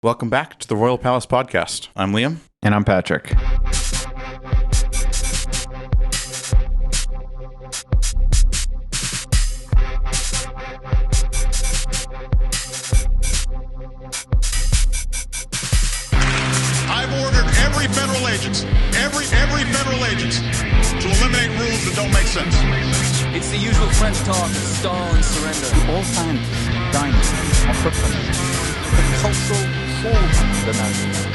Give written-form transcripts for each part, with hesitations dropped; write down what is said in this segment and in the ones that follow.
Welcome back to the Royal Palace Podcast. I'm Liam. And I'm Patrick. I've ordered every federal agent to eliminate rules that don't make sense. It's the usual French talk, stall and surrender. All scientists dying are kryptonite. The cultural hold the narrative.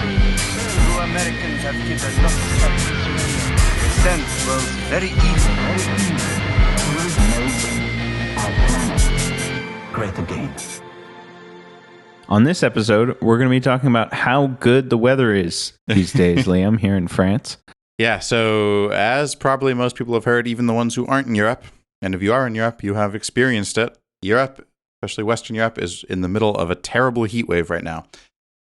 You Americans have given us not such surrender. The sense was very evil. Great again. On this episode, we're going to be talking about how good the weather is these days, Liam, here in France. Yeah, so as probably most people have heard, even the ones who aren't in Europe, and if you are in Europe, you have experienced it. Europe, especially Western Europe, is in the middle of a terrible heat wave right now.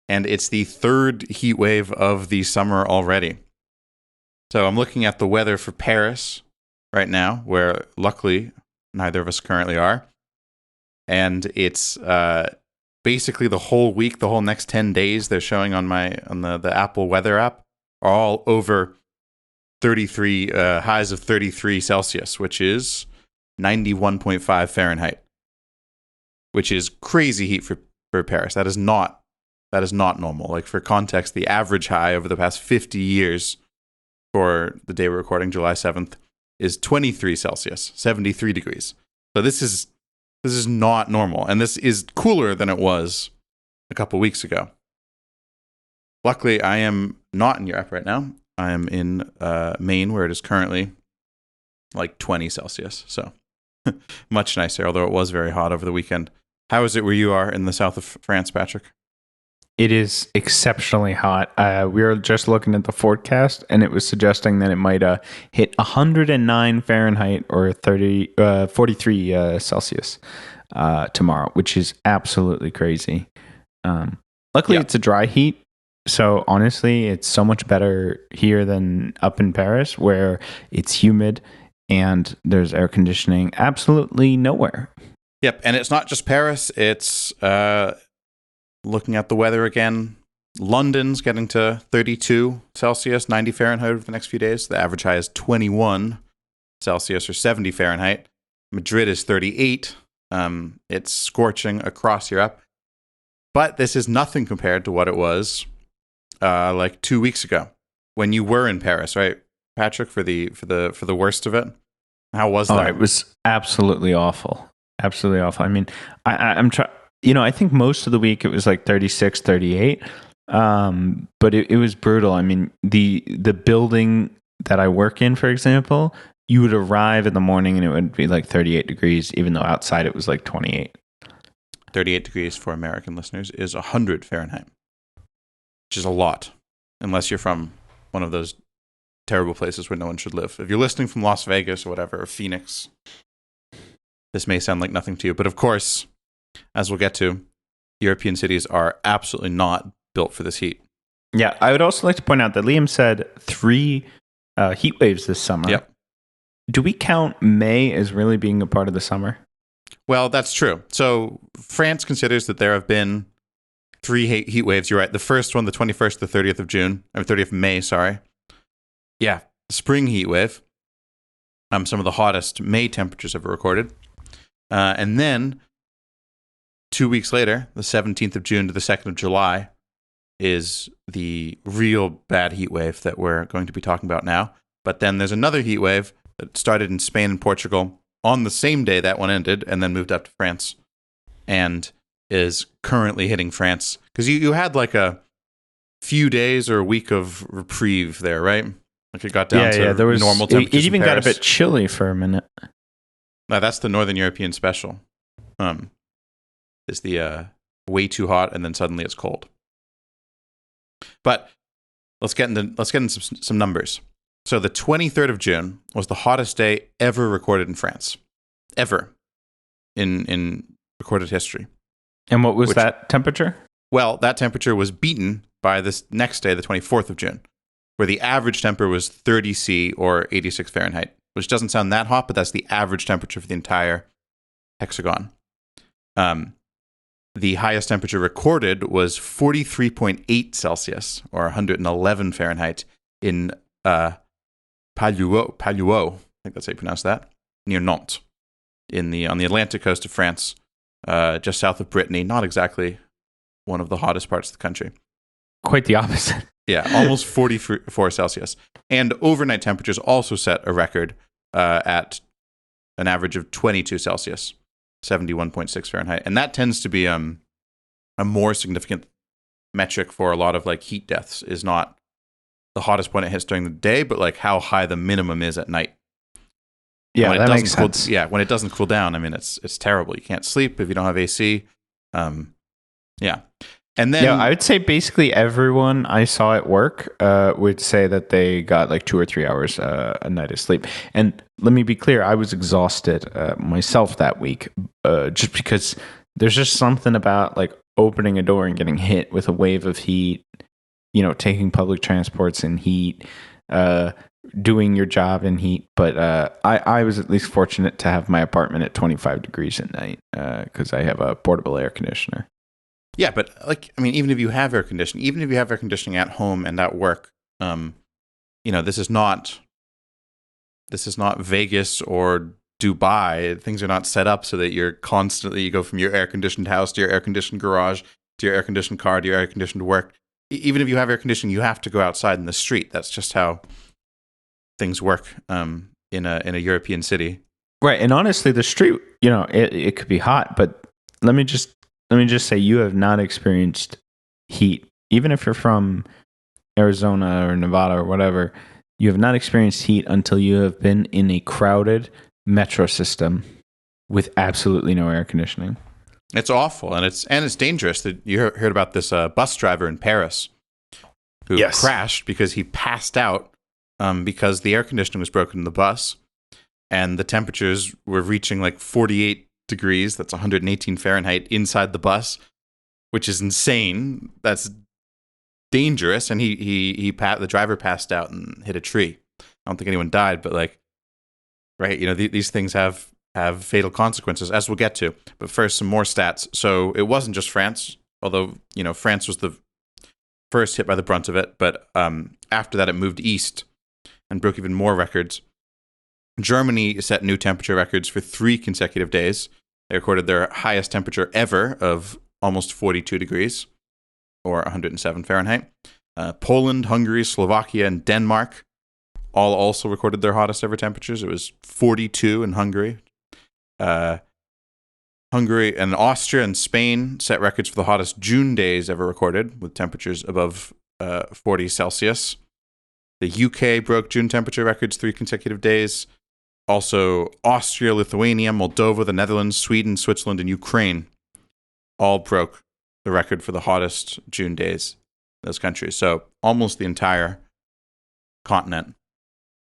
And it's the third heat wave of the summer already. So I'm looking at the weather for Paris right now, where luckily neither of us currently are. And it's basically the whole week, the whole next 10 days they're showing on the Apple weather app are all over 33 highs of 33 Celsius, which is 91.5 Fahrenheit, which is crazy heat for Paris. That is not normal. Like, for context, the average high over the past 50 years for the day we're recording, July 7th, is 23 Celsius, 73 degrees. So this is not normal, and this is cooler than it was a couple weeks ago. Luckily, I am not in Europe right now. I am in Maine, where it is currently like 20 Celsius, so much nicer, although it was very hot over the weekend. How is it where you are in the south of France, Patrick? It is exceptionally hot. We were just looking at the forecast, and it was suggesting that it might hit 109 Fahrenheit or 43 Celsius tomorrow, which is absolutely crazy. Luckily, It's a dry heat. So honestly, it's so much better here than up in Paris, where it's humid and there's air conditioning absolutely nowhere. Yep, and it's not just Paris. It's looking at the weather again. London's getting to 32 Celsius, 90 Fahrenheit over the next few days. The average high is 21 Celsius or 70 Fahrenheit. Madrid is 38. It's scorching across Europe. But this is nothing compared to what it was like 2 weeks ago when you were in Paris, right, Patrick, for the worst of it. How was that? Oh, it was absolutely awful. Absolutely awful. I mean, I'm trying. I think most of the week it was like 36, 38. But it was brutal. I mean, the building that I work in, for example, you would arrive in the morning and it would be like 38 degrees, even though outside it was like 28. 38 degrees for American listeners is 100 Fahrenheit, which is a lot, unless you're from one of those terrible places where no one should live. If you're listening from Las Vegas or whatever, or Phoenix, this may sound like nothing to you. But of course, as we'll get to, European cities are absolutely not built for this heat. Yeah, I would also like to point out that Liam said 3 heat waves this summer. Yep. Do we count May as really being a part of the summer? Well, that's true. So France considers that there have been 3 heat waves. You're right. The first one, the 21st, the 30th of June, or 30th of May, sorry. Yeah, spring heat wave. Some of the hottest May temperatures ever recorded. And then 2 weeks later, the 17th of June to the 2nd of July, is the real bad heat wave that we're going to be talking about now. But then there's another heat wave that started in Spain and Portugal on the same day that one ended, and then moved up to France, and is currently hitting France. Because you had like a few days or a week of reprieve there, right? Like it got down to there was, normal temperatures. It even in got a Paris. bit chilly for a minute. No, that's the Northern European special. Is the way too hot, and then suddenly it's cold. But let's get into some numbers. So the 23rd of June was the hottest day ever recorded in France, ever in recorded history. And what was that temperature? Well, that temperature was beaten by this next day, the 24th of June, where the average temperature was 30 C or 86 Fahrenheit, which doesn't sound that hot, but that's the average temperature for the entire hexagon. the highest temperature recorded was 43.8 Celsius, or 111 Fahrenheit, in Paluo, I think that's how you pronounce that, near Nantes, on the Atlantic coast of France, just south of Brittany. Not exactly one of the hottest parts of the country. Quite the opposite. Yeah, almost 44 Celsius. And overnight temperatures also set a record at an average of 22 Celsius, 71.6 Fahrenheit. And that tends to be a more significant metric for a lot of like heat deaths, is not the hottest point it hits during the day, but like how high the minimum is at night. Yeah, that makes sense. When it doesn't cool down, I mean, it's terrible. You can't sleep if you don't have AC. Yeah. And then, I would say basically everyone I saw at work would say that they got like 2 or 3 hours a night of sleep. And let me be clear, I was exhausted myself that week, just because there's just something about like opening a door and getting hit with a wave of heat, taking public transports in heat, doing your job in heat. But I was at least fortunate to have my apartment at 25 degrees at night because I have a portable air conditioner. Yeah, but even if you have air conditioning at home and at work, this is not Vegas or Dubai. Things are not set up so that you go from your air conditioned house to your air conditioned garage to your air conditioned car to your air conditioned work. Even if you have air conditioning, you have to go outside in the street. That's just how things work in a European city. Right, and honestly, the street, it could be hot, but let me just say you have not experienced heat. Even if you're from Arizona or Nevada or whatever, you have not experienced heat until you have been in a crowded metro system with absolutely no air conditioning. It's awful, and it's dangerous. That you heard about this bus driver in Paris who crashed because he passed out because the air conditioning was broken in the bus, and the temperatures were reaching like 48 degrees, that's 118 Fahrenheit inside the bus, which is insane. That's dangerous. And the driver passed out and hit a tree. I don't think anyone died, but these things have fatal consequences, as we'll get to. But first, some more stats. So it wasn't just France, although France was the first hit by the brunt of it. But after that, it moved east and broke even more records. Germany set new temperature records for 3 consecutive days. They recorded their highest temperature ever of almost 42 degrees, or 107 Fahrenheit. Poland, Hungary, Slovakia, and Denmark all also recorded their hottest ever temperatures. It was 42 in Hungary. Hungary and Austria and Spain set records for the hottest June days ever recorded, with temperatures above 40 Celsius. The UK broke June temperature records 3 consecutive days. Also, Austria, Lithuania, Moldova, the Netherlands, Sweden, Switzerland, and Ukraine all broke the record for the hottest June days in those countries. So almost the entire continent,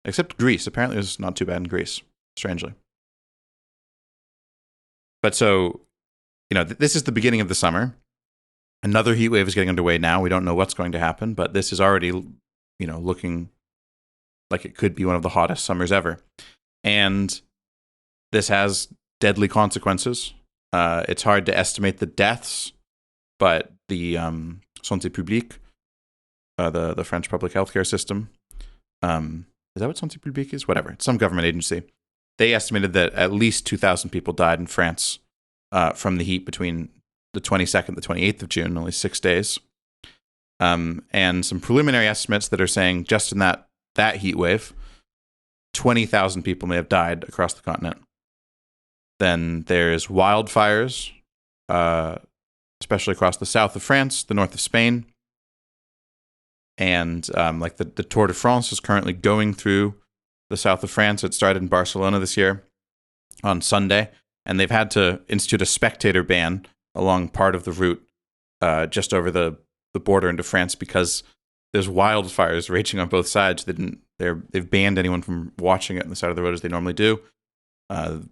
except Greece. Apparently, it was not too bad in Greece, strangely. But so, this is the beginning of the summer. Another heat wave is getting underway now. We don't know what's going to happen, but this is already, looking like it could be one of the hottest summers ever. And this has deadly consequences. It's hard to estimate the deaths, but the Santé Publique, the French public healthcare system, is that what Santé Publique is? Whatever. It's some government agency. They estimated that at least 2,000 people died in France from the heat between the 22nd and the 28th of June, only 6 days. And some preliminary estimates that are saying just in that heat wave, 20,000 people may have died across the continent. Then there's wildfires, especially across the south of France, the north of Spain. And the Tour de France is currently going through the south of France. It started in Barcelona this year on Sunday. And they've had to institute a spectator ban along part of the route just over the border into France because there's wildfires raging on both sides. They've banned anyone from watching it on the side of the road as they normally do. The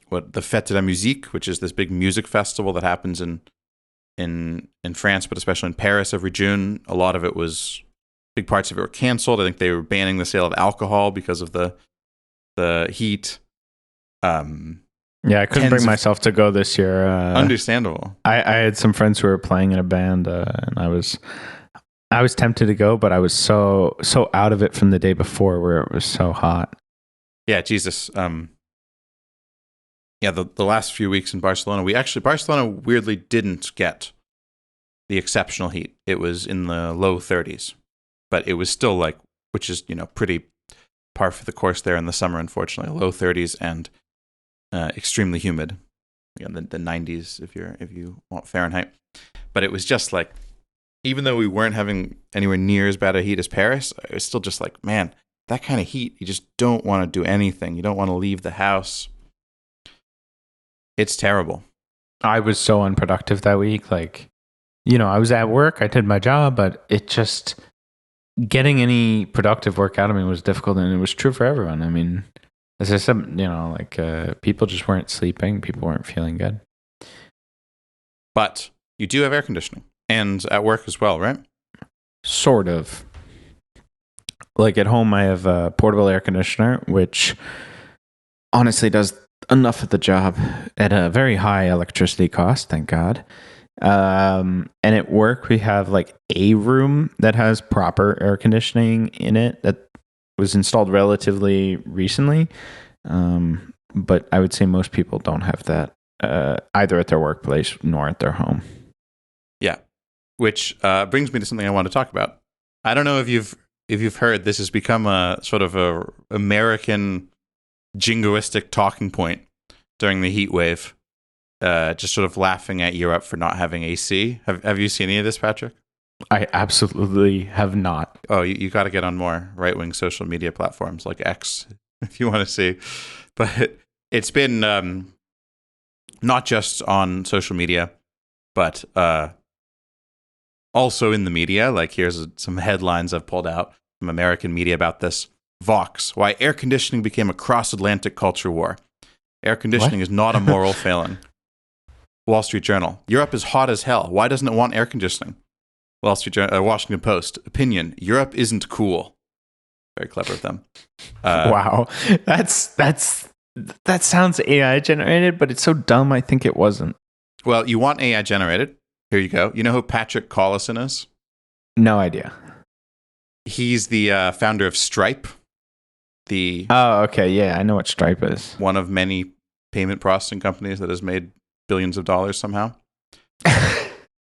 Fête de la Musique, which is this big music festival that happens in France, but especially in Paris every June. A lot of it was, big parts of it were canceled. I think they were banning the sale of alcohol because of the heat. Yeah, I couldn't Tens bring of- myself to go this year. Understandable. I had some friends who were playing in a band, and I was tempted to go, but I was so out of it from the day before where it was so hot. Yeah, Jesus. Yeah, the last few weeks in Barcelona, Barcelona weirdly didn't get the exceptional heat. It was in the low 30s, but it was still like, which is, pretty par for the course there in the summer, unfortunately. Low 30s and extremely humid. The 90s if you want Fahrenheit. But it was just like, even though we weren't having anywhere near as bad a heat as Paris, it was still just like, man, that kind of heat, you just don't want to do anything. You don't want to leave the house. It's terrible. I was so unproductive that week. Like, I was at work, I did my job, but it just, getting any productive work out of me was difficult, and it was true for everyone. I mean, as I said, people just weren't sleeping, people weren't feeling good. But you do have air conditioning, and at work as well, right? Sort of. Like at home, I have a portable air conditioner, which honestly does enough of the job at a very high electricity cost, thank God. And at work, we have like a room that has proper air conditioning in it that was installed relatively recently. But I would say most people don't have that either at their workplace nor at their home. Yeah, which brings me to something I want to talk about. I don't know if you've heard, this has become a sort of a American jingoistic talking point during the heat wave. Just sort of laughing at Europe for not having AC. Have you seen any of this, Patrick? I absolutely have not. Oh, you got to get on more right-wing social media platforms like X if you want to see. But it's been not just on social media, but also in the media. Like, here's some headlines I've pulled out from American media about this. Vox, why air conditioning became a cross-Atlantic culture war. Air conditioning is not a moral failing. Wall Street Journal, Europe is hot as hell. Why doesn't it want air conditioning? Washington Post, opinion, Europe isn't cool. Very clever of them. Wow. That sounds AI generated, but it's so dumb I think it wasn't. Well, you want AI generated? Here you go. You know who Patrick Collison is? No idea. He's the founder of Stripe. Oh, okay. Yeah, I know what Stripe is. One of many payment processing companies that has made billions of dollars somehow.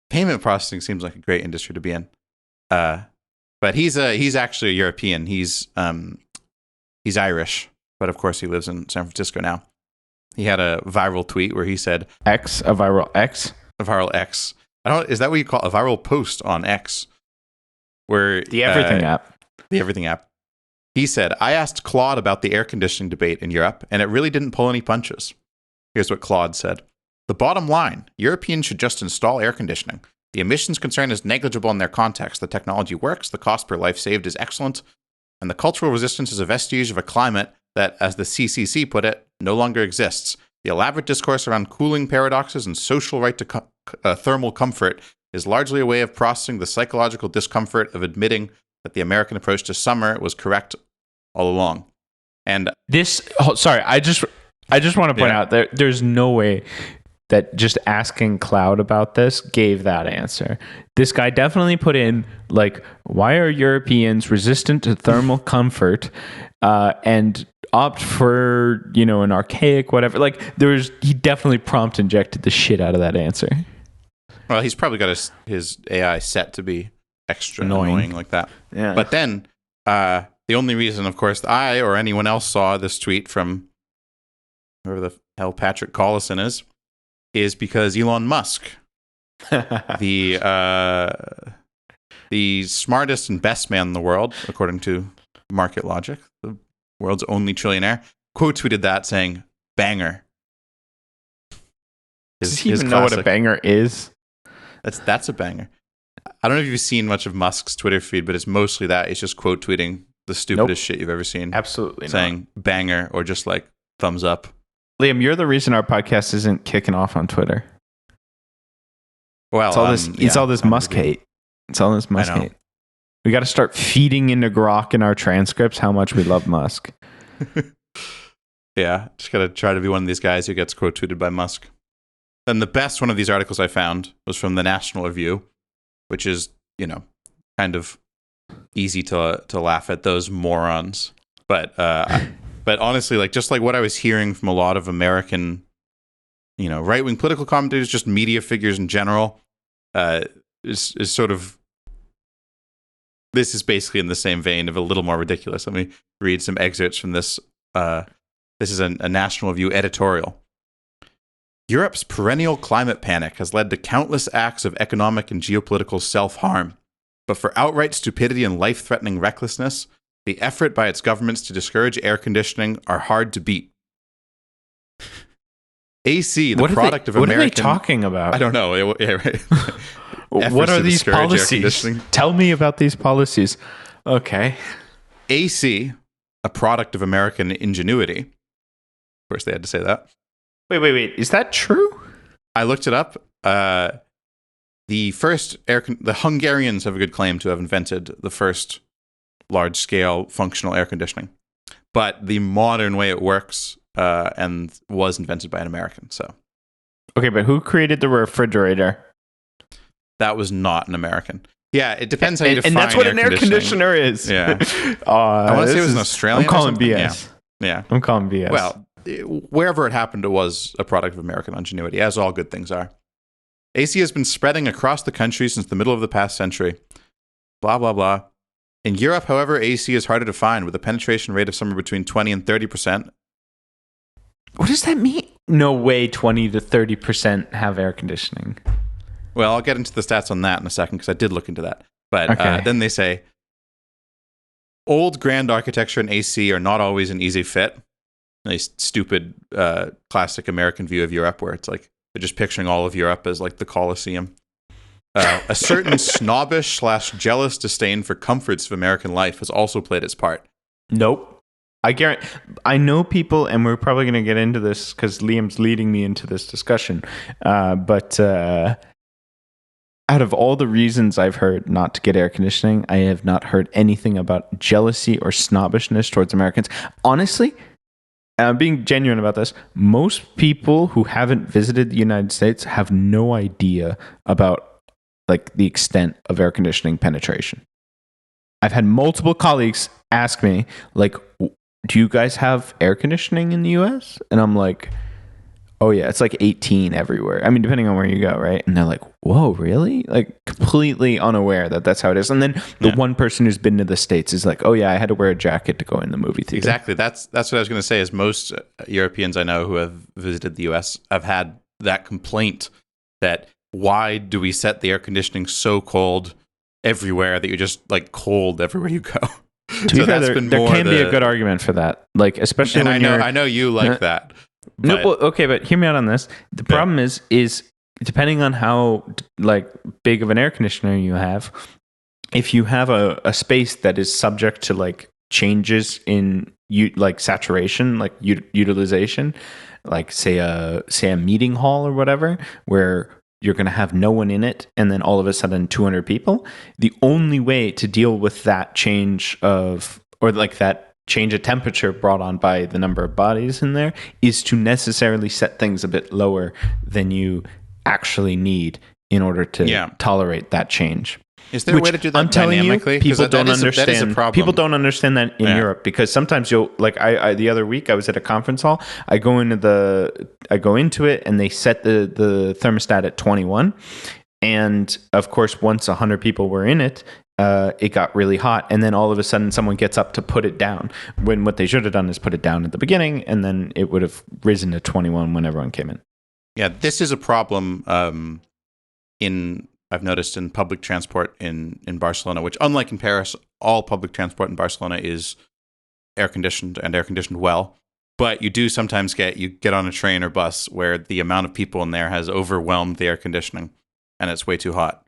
Payment processing seems like a great industry to be in. But he's actually a European. He's Irish, but of course he lives in San Francisco now. He had a viral tweet where he said a viral X. Is that what you call a viral post on X? Where the Everything app. The Everything app. He said, I asked Claude about the air conditioning debate in Europe, and it really didn't pull any punches. Here's what Claude said. The bottom line, Europeans should just install air conditioning. The emissions concern is negligible in their context. The technology works, the cost per life saved is excellent, and the cultural resistance is a vestige of a climate that, as the CCC put it, no longer exists. The elaborate discourse around cooling paradoxes and social right to thermal comfort is largely a way of processing the psychological discomfort of admitting that the American approach to summer was correct all along. And I just want to point out there's no way that just asking Cloud about this gave that answer. This guy definitely put in, like, why are Europeans resistant to thermal comfort and opt for, an archaic whatever. Like, he definitely prompt injected the shit out of that answer. Well, he's probably got his AI set to be extra annoying like that. Yeah. But then the only reason, of course, I or anyone else saw this tweet from whoever the hell Patrick Collison is because Elon Musk, the smartest and best man in the world, according to market logic, the world's only trillionaire, quote tweeted that saying, banger. Does he even know what a banger is? That's a banger. I don't know if you've seen much of Musk's Twitter feed, but it's mostly that. It's just quote tweeting the stupidest shit you've ever seen. Absolutely saying not. Banger or just like thumbs up. Liam, you're the reason our podcast isn't kicking off on Twitter. Well, it's all this Musk hate. It's all this Musk hate. We got to start feeding into Grok in our transcripts how much we love Musk. Yeah, just gotta try to be one of these guys who gets quote tweeted by Musk. Then the best one of these articles I found was from the National Review, which is, kind of easy to laugh at those morons. But honestly, just like what I was hearing from a lot of American, right-wing political commentators, just media figures in general, is sort of, this is basically in the same vein of a little more ridiculous. Let me read some excerpts from this. This is a National Review editorial. Europe's perennial climate panic has led to countless acts of economic and geopolitical self-harm. But for outright stupidity and life-threatening recklessness, the effort by its governments to discourage air conditioning are hard to beat. AC, the product of American... What are they talking about? I don't know. Yeah, right. What are these policies? Tell me about these policies. Okay. AC, a product of American ingenuity. Of course, they had to say that. Wait. Is that true? I looked it up. The Hungarians have a good claim to have invented the first large-scale functional air conditioning. But the modern way it works and was invented by an American. So, okay, but who created the refrigerator? That was not an American. Yeah, it depends how you define and that's what an air conditioner is. Yeah. I want to say it was an Australian. I'm calling BS. Yeah. I'm calling BS. Well, wherever it happened, it was a product of American ingenuity, as all good things are. AC has been spreading across the country since the middle of the past century. Blah, blah, blah. In Europe, however, AC is harder to find, with a penetration rate of somewhere between 20 and 30%. What does that mean? No way 20 to 30% have air conditioning. Well, I'll get into the stats on that in a second, because I did look into that. But okay. Then they say, old grand architecture and AC are not always an easy fit. Nice, stupid, classic American view of Europe, where it's like, they're just picturing all of Europe as like the Colosseum. A certain snobbish / jealous disdain for comforts of American life has also played its part. Nope. I know people, and we're probably going to get into this because Liam's leading me into this discussion. But out of all the reasons I've heard not to get air conditioning, I have not heard anything about jealousy or snobbishness towards Americans. Honestly, I'm being genuine about this. Most people who haven't visited the United States have no idea about the extent of air conditioning penetration. I've had multiple colleagues ask me, do you guys have air conditioning in the US? And I'm like, oh yeah, it's 18 everywhere. I mean, depending on where you go, right? And they're like, whoa, really? Completely unaware that that's how it is. And then the one person who's been to the States is like, oh yeah, I had to wear a jacket to go in the movie theater. Exactly. That's what I was going to say, is most Europeans I know who have visited the US have had that complaint that why do we set the air conditioning so cold everywhere that you're just cold everywhere you go? To be fair, there can be a good argument for that. Especially and when I know you like that. But, no, okay, but hear me out on this. The problem is depending on how big of an air conditioner you have, if you have a space that is subject to changes in saturation, utilization, say a meeting hall or whatever, where you're going to have no one in it, and then all of a sudden 200 people, the only way to deal with that change of, or that change of temperature brought on by the number of bodies in there, is to necessarily set things a bit lower than you actually need in order to tolerate that change. Is there a way to do that I'm telling dynamically? You, people don't understand. That is a problem. People don't understand that in Europe, because sometimes you'll I the other week I was at a conference hall. I go into it and they set the thermostat at 21, and of course once 100 people were in it, it got really hot, and then all of a sudden someone gets up to put it down, when what they should have done is put it down at the beginning, and then it would have risen to 21 when everyone came in. Yeah, this is a problem I've noticed in public transport in Barcelona, which, unlike in Paris, all public transport in Barcelona is air conditioned and air conditioned well. But you do sometimes get on a train or bus where the amount of people in there has overwhelmed the air conditioning, and it's way too hot.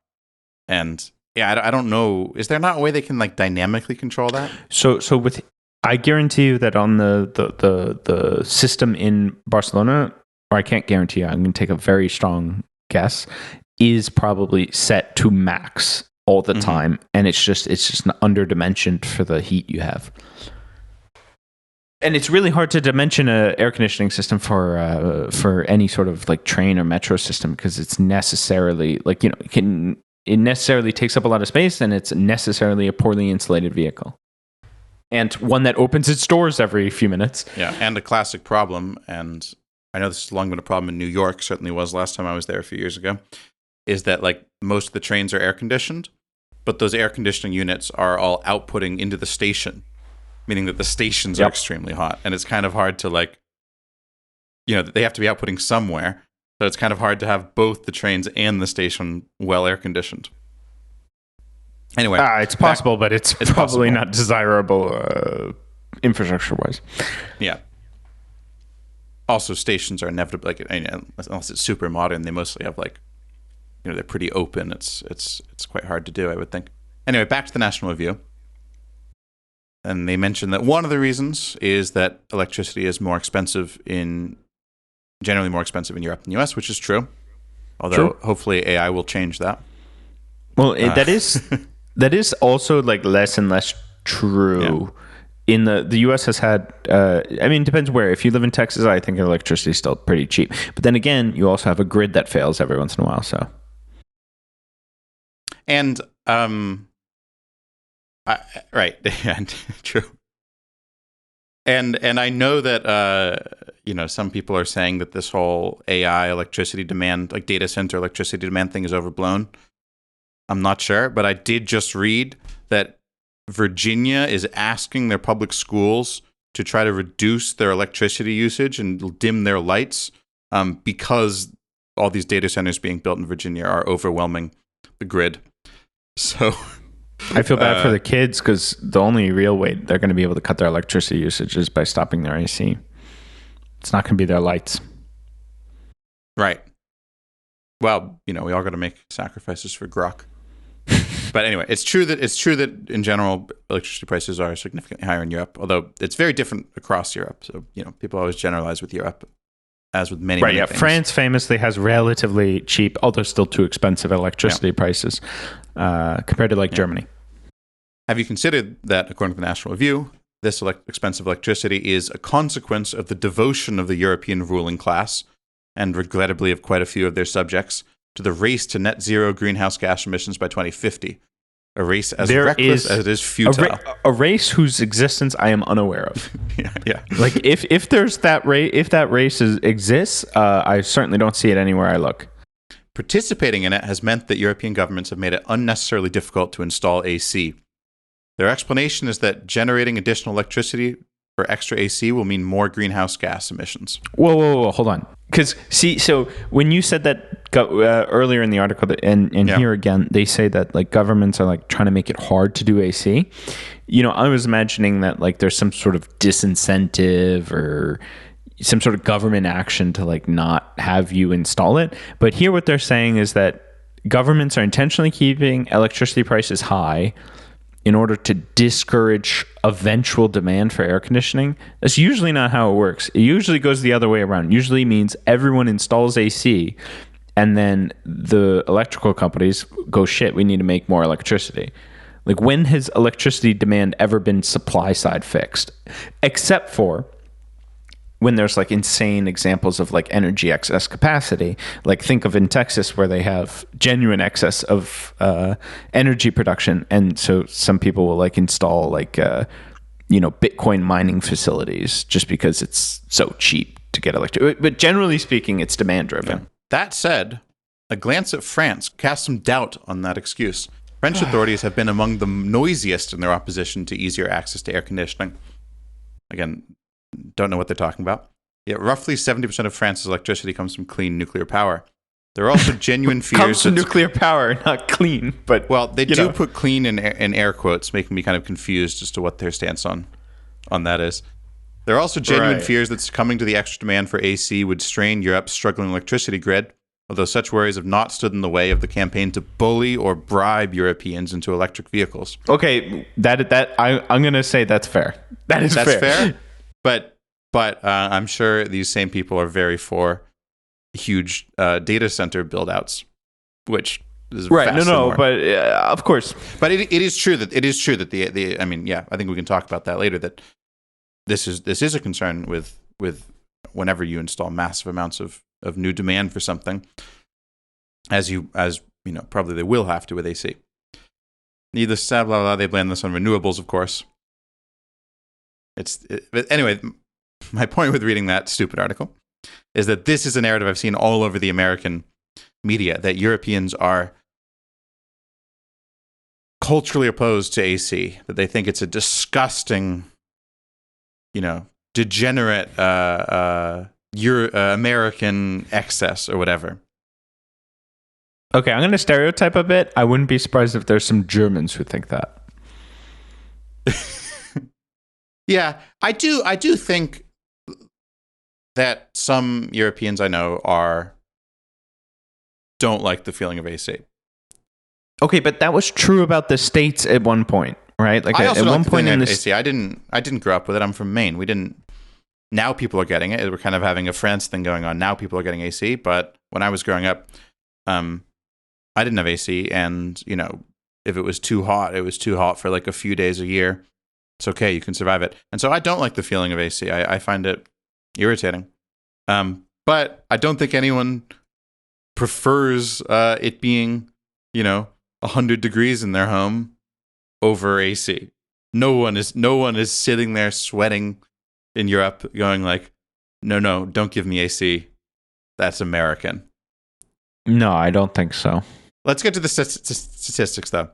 And I don't know. Is there not a way they can dynamically control that? So I guarantee you that on the system in Barcelona, or I can't guarantee you, I'm going to take a very strong guess, is probably set to max all the time, and it's just underdimensioned for the heat you have. And it's really hard to dimension a air conditioning system for any sort of like train or metro system because it's necessarily like, you know, it necessarily takes up a lot of space and it's necessarily a poorly insulated vehicle. And one that opens its doors every few minutes. Yeah, and a classic problem, and I know this has long been a problem in New York, certainly was last time I was there a few years ago, is that like most of the trains are air conditioned, but those air conditioning units are all outputting into the station, meaning that the stations are extremely hot, and it's kind of hard to like, you know, they have to be outputting somewhere, so it's kind of hard to have both the trains and the station well air conditioned. Anyway, it's possible, but it's probably possible. not desirable infrastructure-wise. Yeah. Also, stations are inevitably, like, unless it's super modern, they mostly have like, you know, they're pretty open. It's quite hard to do, I would think. Anyway, back to the National Review. And they mentioned that one of the reasons is that electricity is generally more expensive in Europe than the US, which is true. Although hopefully AI will change that. Well, that is also like less and less true. Yeah. In the US has had, I mean, it depends where. If you live in Texas, I think electricity is still pretty cheap. But then again, you also have a grid that fails every once in a while. So, and right, true. And I know that you know, some people are saying that this whole AI electricity demand, like data center electricity demand thing, is overblown. I'm not sure, but I did just read that Virginia is asking their public schools to try to reduce their electricity usage and dim their lights because all these data centers being built in Virginia are overwhelming the grid. So I feel bad for the kids because the only real way they're going to be able to cut their electricity usage is by stopping their AC. It's not going to be their lights. Right. Well, you know, we all got to make sacrifices for grok. But anyway, it's true that in general electricity prices are significantly higher in Europe, although it's very different across Europe. So, you know, people always generalize with Europe, as with many things. France famously has relatively cheap, although still too expensive electricity prices compared to like Germany. Have you considered that, according to the National Review, this expensive electricity is a consequence of the devotion of the European ruling class, and regrettably of quite a few of their subjects, to the race to net zero greenhouse gas emissions by 2050. A race as reckless as it is futile. A race whose existence I am unaware of. Yeah. Like if there's that race, if that race exists, I certainly don't see it anywhere I look. Participating in it has meant that European governments have made it unnecessarily difficult to install AC. Their explanation is that generating additional electricity for extra AC will mean more greenhouse gas emissions. Whoa, hold on. Because so when you said that earlier in the article, and here again, they say that like governments are like trying to make it hard to do AC. You know, I was imagining that like there's some sort of disincentive or some sort of government action to like not have you install it. But here what they're saying is that governments are intentionally keeping electricity prices high in order to discourage eventual demand for air conditioning. That's usually not how it works. It usually goes the other way around. Usually means everyone installs AC and then the electrical companies go, shit, we need to make more electricity. Like, when has electricity demand ever been supply side fixed? Except for when there's like insane examples of like energy excess capacity. Like, think of in Texas where they have genuine excess of energy production, and so some people will like install like Bitcoin mining facilities just because it's so cheap to get electricity. But generally speaking, it's demand driven. Yeah. That said, a glance at France casts some doubt on that excuse. French authorities have been among the noisiest in their opposition to easier access to air conditioning. Again, don't know what they're talking about. Yet roughly 70% of France's electricity comes from clean nuclear power. There are also genuine fears. Comes from nuclear power, not clean. But well, they do put clean in air quotes, making me kind of confused as to what their stance on that is. There are also genuine fears that succumbing to the extra demand for AC would strain Europe's struggling electricity grid, although such worries have not stood in the way of the campaign to bully or bribe Europeans into electric vehicles. Okay, I'm going to say that's fair. That's fair. But I'm sure these same people are very for huge data center build-outs, which is right. No, but of course. But it is true that the I mean, yeah, I think we can talk about that later. That this is a concern with whenever you install massive amounts of new demand for something, as you know, probably they will have to with AC. Needless to say, blah, blah, blah, they blame this on renewables, of course. But anyway, my point with reading that stupid article is that this is a narrative I've seen all over the American media, that Europeans are culturally opposed to AC, that they think it's a disgusting, you know, degenerate American excess or whatever. Okay, I'm going to stereotype a bit. I wouldn't be surprised if there's some Germans who think that. Yeah, I do think that some Europeans I know don't like the feeling of AC. Okay, but that was true about the States at one point, right? Like I also at don't one like the point feeling in of this. AC. I didn't grow up with it. I'm from Maine. We didn't. Now people are getting it. We're kind of having a France thing going on. Now people are getting AC, but when I was growing up, I didn't have AC, and you know, if it was too hot, it was too hot for like a few days a year. It's okay, you can survive it. And so I don't like the feeling of AC. I find it irritating. But I don't think anyone prefers it being, you know, 100 degrees in their home over AC. No one is sitting there sweating in Europe going like, no, don't give me AC. That's American. No, I don't think so. Let's get to the statistics, though.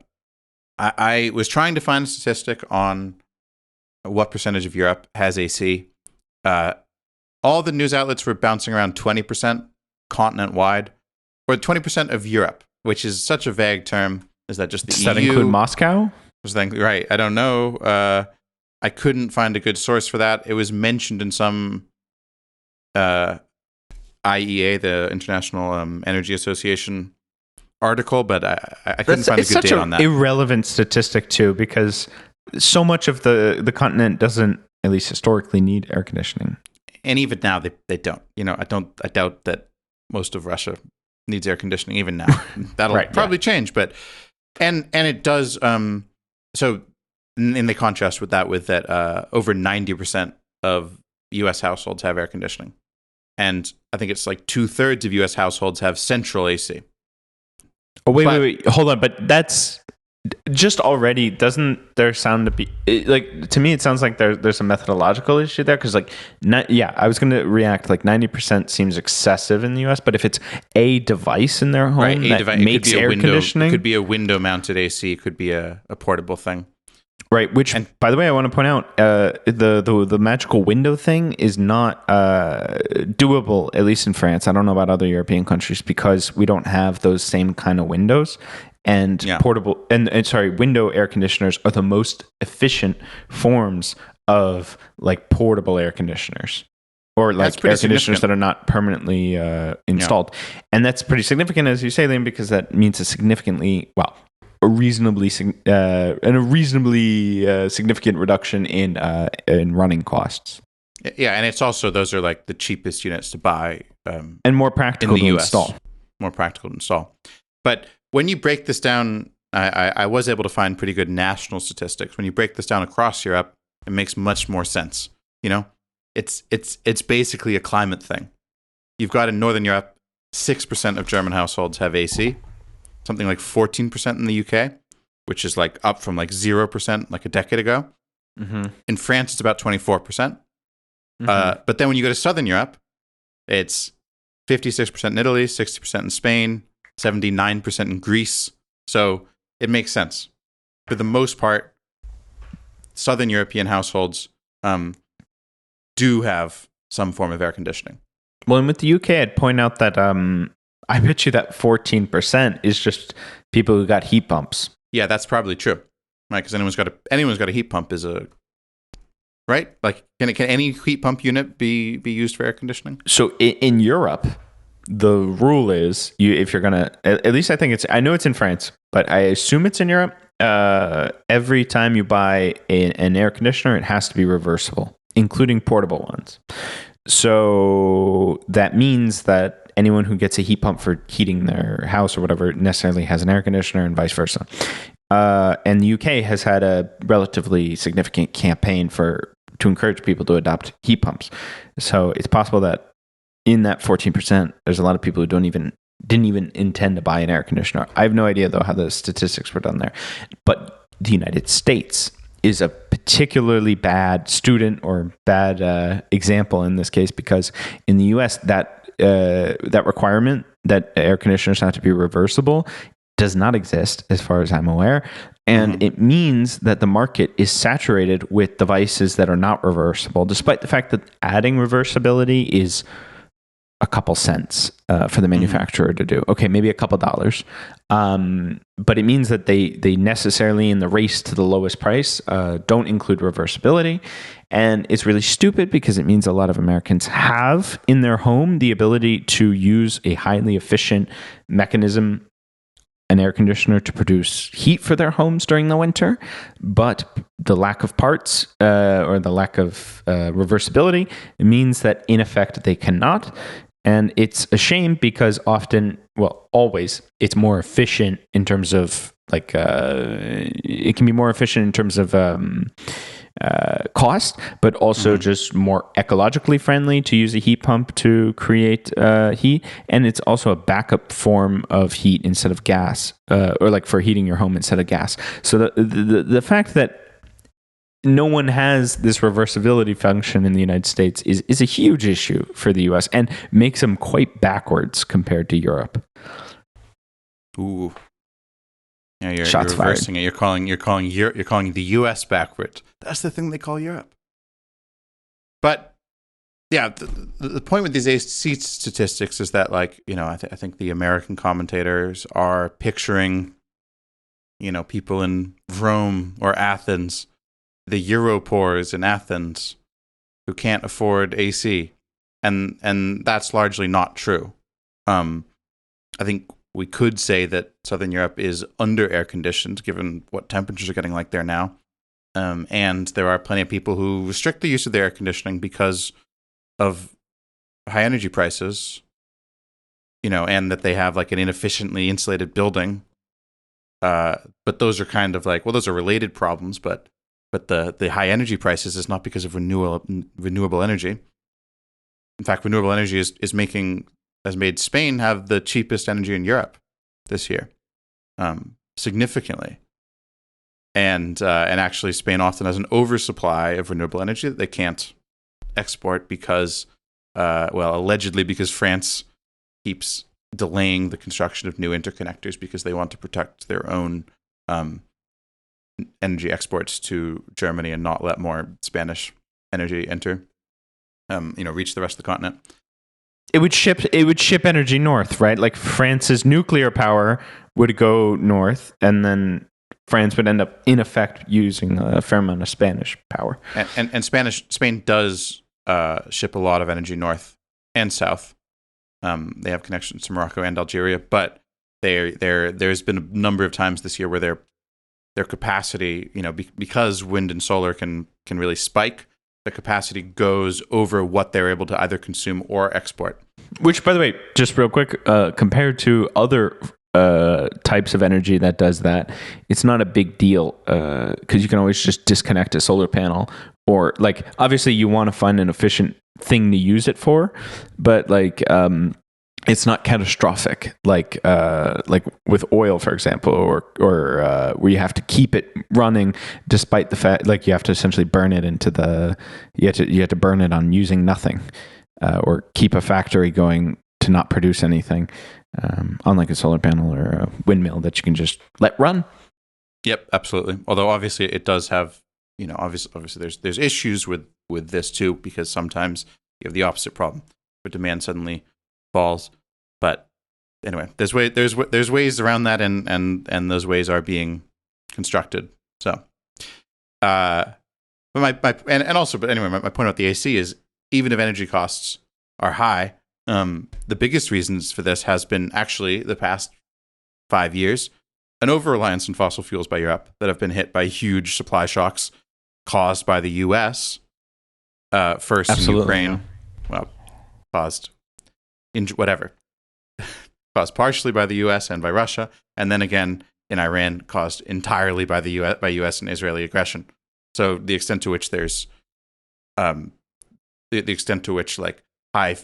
I was trying to find a statistic on what percentage of Europe has AC. All the news outlets were bouncing around 20% continent-wide, or 20% of Europe, which is such a vague term. Is that just the Does EU? that include Moscow? Right. I don't know. I couldn't find a good source for that. It was mentioned in some IEA, the International Energy Association article, but I couldn't find a good date on that. It's such an irrelevant statistic too, because so much of the continent doesn't, at least historically, need air conditioning. And even now, they don't. You know, I doubt that most of Russia needs air conditioning even now. That'll probably change, but and it does. So in the contrast with that, over 90% of U.S. households have air conditioning, and I think it's like 2/3 of U.S. households have central AC. Oh, wait, hold on. But that's just already, doesn't there sound to be, like, to me, it sounds like there's a methodological issue there. Because, like, I was going to react, like, 90% seems excessive in the US. But if it's a device in their home that makes air conditioning. It could be a window mounted AC, it could be a portable thing. Right, which, by the way, I want to point out, the magical window thing is not doable, at least in France. I don't know about other European countries, because we don't have those same kind of windows. And window air conditioners are the most efficient forms of like portable air conditioners, or like air conditioners that are not permanently installed. Yeah. And that's pretty significant, as you say, Liam, because that means a reasonably significant reduction in running costs. Yeah, and it's also, those are like the cheapest units to buy, and more practical to install. More practical to install. But when you break this down, I was able to find pretty good national statistics. When you break this down across Europe, it makes much more sense. You know, it's basically a climate thing. You've got in Northern Europe, 6% of German households have AC. Something like 14% in the UK, which is like up from like 0% like a decade ago. Mm-hmm. In France, it's about 24%. Mm-hmm. But then when you go to Southern Europe, it's 56% in Italy, 60% in Spain, 79% in Greece. So it makes sense. For the most part, Southern European households do have some form of air conditioning. Well, and with the UK, I'd point out that I bet you that 14% is just people who got heat pumps. Yeah, that's probably true. Right, because anyone's got a heat pump right? Like, can any heat pump unit be used for air conditioning? So in Europe, the rule is if you're gonna, at least I know it's in France, but I assume it's in Europe. Every time you buy an air conditioner, it has to be reversible, including portable ones. So that means that anyone who gets a heat pump for heating their house or whatever necessarily has an air conditioner, and vice versa. And the UK has had a relatively significant campaign for to encourage people to adopt heat pumps. So it's possible that in that 14%, there's a lot of people who didn't even intend to buy an air conditioner. I have no idea though how the statistics were done there, but the United States is a particularly bad student or bad example in this case, because in the U.S. that requirement that air conditioners have to be reversible does not exist as far as I'm aware. And it means that the market is saturated with devices that are not reversible, despite the fact that adding reversibility is a couple cents for the manufacturer to do. Okay, maybe a couple dollars. But it means that they necessarily, in the race to the lowest price, don't include reversibility. And it's really stupid because it means a lot of Americans have in their home the ability to use a highly efficient mechanism, an air conditioner, to produce heat for their homes during the winter. But the lack of parts or the lack of reversibility means that in effect they cannot. And it's a shame because often, well, always, it's more efficient in terms of it can be more efficient in terms of cost, but also just more ecologically friendly to use a heat pump to create heat. And it's also a backup form of heat instead of gas, or like for heating your home instead of gas. So the fact that no one has this reversibility function in the United States is a huge issue for the US and makes them quite backwards compared to Europe. Ooh. Yeah, you're Shots reversing fired. it. You're calling the US backward. That's the thing they call Europe. But yeah, the point with these AC statistics is that, like, you know, I think the American commentators are picturing, you know, people in Rome or Athens, the Europores in Athens, who can't afford AC, and that's largely not true. I think we could say that Southern Europe is under air conditioned, given what temperatures are getting like there now, and there are plenty of people who restrict the use of their air conditioning because of high energy prices, you know, and that they have like an inefficiently insulated building. But those are kind of like, well, those are related problems, but the high energy prices is not because of renewable energy. In fact, renewable energy has made Spain have the cheapest energy in Europe this year, significantly. And actually, Spain often has an oversupply of renewable energy that they can't export because, allegedly because France keeps delaying the construction of new interconnectors because they want to protect their own energy exports to Germany and not let more Spanish energy enter, reach the rest of the continent. It would ship energy north, right? Like France's nuclear power would go north, and then France would end up, in effect, using a fair amount of Spanish power. And Spain does ship a lot of energy north and south. They have connections to Morocco and Algeria, but there's been a number of times this year where their capacity, because wind and solar can really spike, the capacity goes over what they're able to either consume or export. Which, by the way, just real quick, compared to other types of energy that does that, it's not a big deal because you can always just disconnect a solar panel, or like obviously you want to find an efficient thing to use it for, but like it's not catastrophic like with oil, for example, or where you have to keep it running despite the fact, like you have to essentially burn it you have to burn it on using nothing, or keep a factory going to not produce anything, unlike a solar panel or a windmill that you can just let run. Yep, absolutely. Although obviously it does have, obviously there's issues with this too, because sometimes you have the opposite problem where demand suddenly falls. But anyway, there's ways around that, and those ways are being constructed. So, but my point about the AC is, even if energy costs are high, the biggest reasons for this has been actually the past 5 years an over-reliance on fossil fuels by Europe that have been hit by huge supply shocks caused by the U.S. First Absolutely, in Ukraine, yeah. well, caused partially by the U.S. and by Russia, and then again in Iran, caused entirely by the U.S. and Israeli aggression. So the extent to which there's the extent to which like high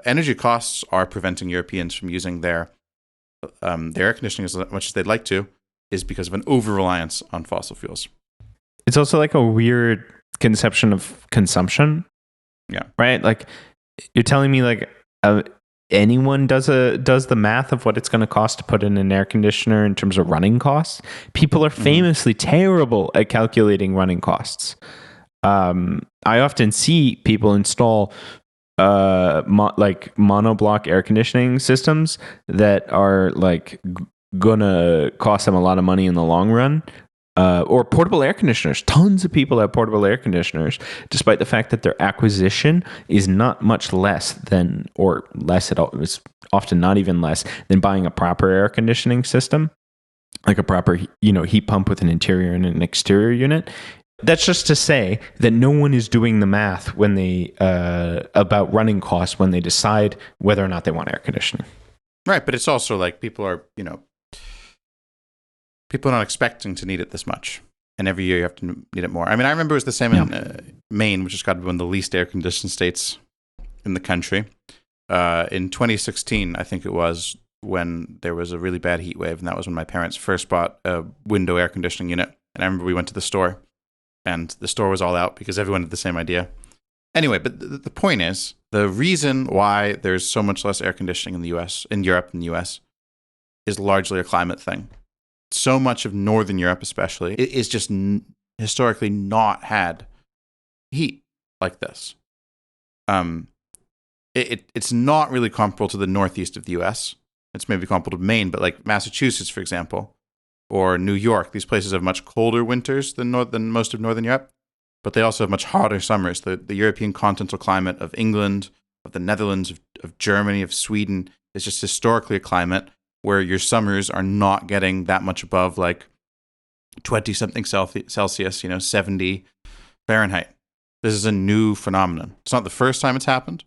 energy costs are preventing Europeans from using their air conditioning as much as they'd like to is because of an over-reliance on fossil fuels. It's also like a weird conception of consumption. Yeah. Right? Like you're telling me like anyone does the math of what it's going to cost to put in an air conditioner in terms of running costs. People are famously terrible at calculating running costs. I often see people install like monoblock air conditioning systems that are like gonna cost them a lot of money in the long run. Or portable air conditioners. Tons of people have portable air conditioners, despite the fact that their acquisition is not much less than, or less at all. It's often not even less than buying a proper air conditioning system, like a proper, heat pump with an interior and an exterior unit. That's just to say that no one is doing the math when they about running costs when they decide whether or not they want air conditioning. Right, but it's also like people are not expecting to need it this much. And every year you have to need it more. I mean, I remember it was the same in Maine, which has got to be one of the least air-conditioned states in the country. In 2016, I think it was, when there was a really bad heat wave, and that was when my parents first bought a window air conditioning unit. And I remember we went to the store, and the store was all out because everyone had the same idea. Anyway, but the point is, the reason why there's so much less air conditioning in Europe than the US, is largely a climate thing. So much of Northern Europe, especially, is just historically not had heat like this. It's not really comparable to the northeast of the U.S. It's maybe comparable to Maine, but like Massachusetts, for example, or New York, these places have much colder winters than most of Northern Europe, but they also have much hotter summers. The European continental climate of England, of the Netherlands, of Germany, of Sweden is just historically a climate where your summers are not getting that much above like 20-something Celsius, 70 Fahrenheit. This is a new phenomenon. It's not the first time it's happened.